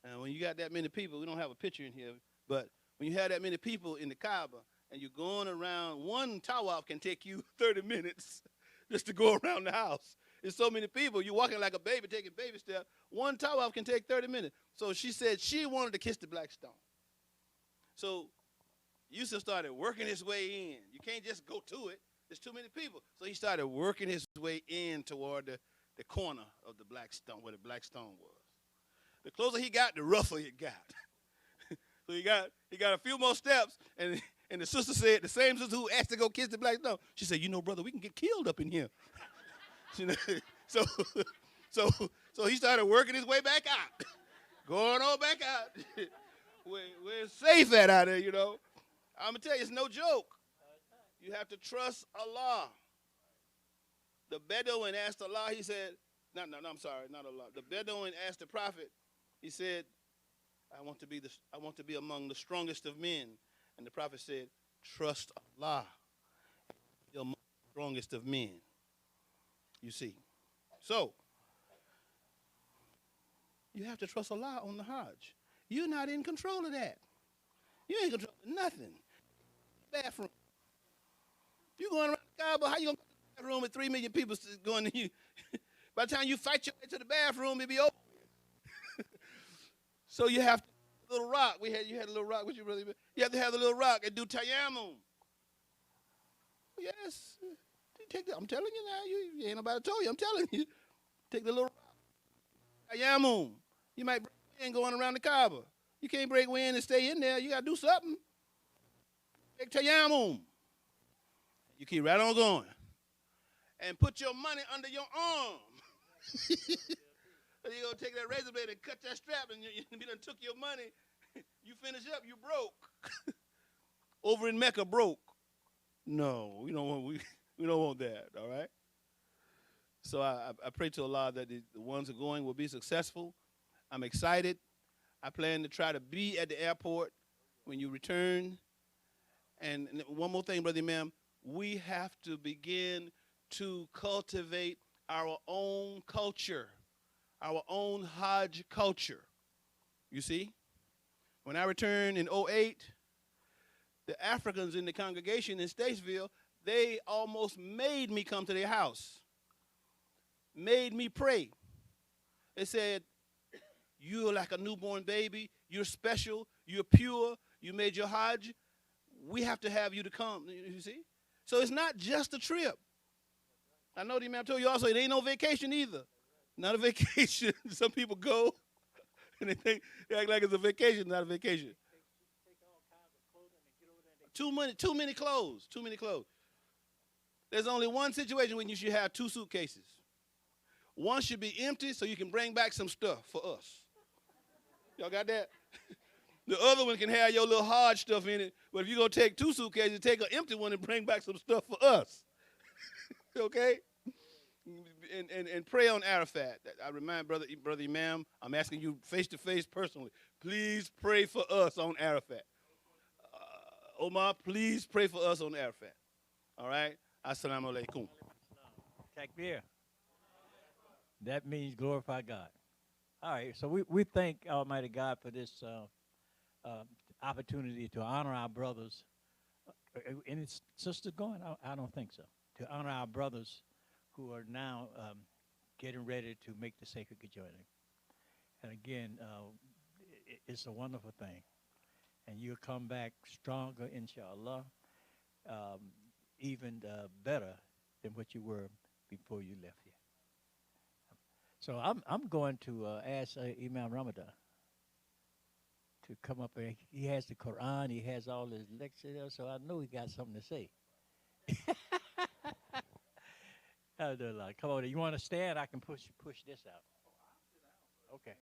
And when you got that many people, we don't have a picture in here, but when you have that many people in the Kaaba and you're going around, one tawaf can take you 30 minutes just to go around the house. There's so many people, you're walking like a baby, taking baby steps. One tawaf can take 30 minutes. So she said she wanted to kiss the black stone. So Yusuf started working his way in. You can't just go to it. There's too many people. So he started working his way in toward the corner of the black stone, where the black stone was. The closer he got, the rougher it got. So he got a few more steps, and the sister said, the same sister who asked to go kiss the black stone, she said, you know, brother, we can get killed up in here. So he started working his way back out, going on back out. We're safe out there, you know. I'm going to tell you, it's no joke. You have to trust Allah. The Bedouin asked Allah, he said, not Allah. The Bedouin asked the Prophet, he said, I want to be among the strongest of men. And the Prophet said, trust Allah. You're among the strongest of men. You see. So, you have to trust Allah on the Hajj. You're not in control of that. You ain't control of nothing. Bathroom. You going around the Kaaba, how you going to go to the bathroom with 3 million people going to you? By the time you fight your way to the bathroom, it'll be over. So you have a little rock. You had a little rock. You have to have a little rock and do tayammum. Yes. I'm telling you now. You ain't nobody told you. I'm telling you. Take the little rock. Tayammum. You might break wind going around the Kaaba. You can't break wind and stay in there. You got to do something. Take tayammum. You keep right on going. And put your money under your arm. You're going to take that razor blade and cut that strap, and you done took your money. You finish up, you broke. Over in Mecca, broke. No, we don't want that, all right? So I pray to Allah that the ones who are going will be successful. I'm excited. I plan to try to be at the airport when you return. And one more thing, Brother Imam, we have to begin to cultivate our own culture, our own Hajj culture. You see? When I returned in '08, the Africans in the congregation in Statesville, they almost made me come to their house, made me pray. They said, you're like a newborn baby, you're special, you're pure, you made your Hajj, we have to have you to come, you see? So it's not just a trip. I know the Imam told you also, it ain't no vacation either. Not a vacation. Some people go and they act like it's a vacation, not a vacation. Too many clothes. Too many clothes. There's only one situation when you should have 2 suitcases. One should be empty so you can bring back some stuff for us. Y'all got that? The other one can have your little hard stuff in it, but if you're going to take 2 suitcases, take an empty one and bring back some stuff for us. Okay? And pray on Arafat. I remind Brother Imam, I'm asking you face-to-face personally, please pray for us on Arafat. Omar, please pray for us on Arafat. All right? Assalamu alaikum.
Takbir. That means glorify God. All right, so we thank Almighty God for this opportunity to honor our brothers. And it's sisters going? I don't think so. To honor our brothers who are now getting ready to make the sacred journey. And again, it's a wonderful thing. And you'll come back stronger, inshallah, even better than what you were before you left here. So I'm going to ask Imam Ramadan to come up, and he has the Quran, he has all his lectures, so I know he got something to say. Alhamdulillah. Come on, you want to stand? I can push this out. Okay.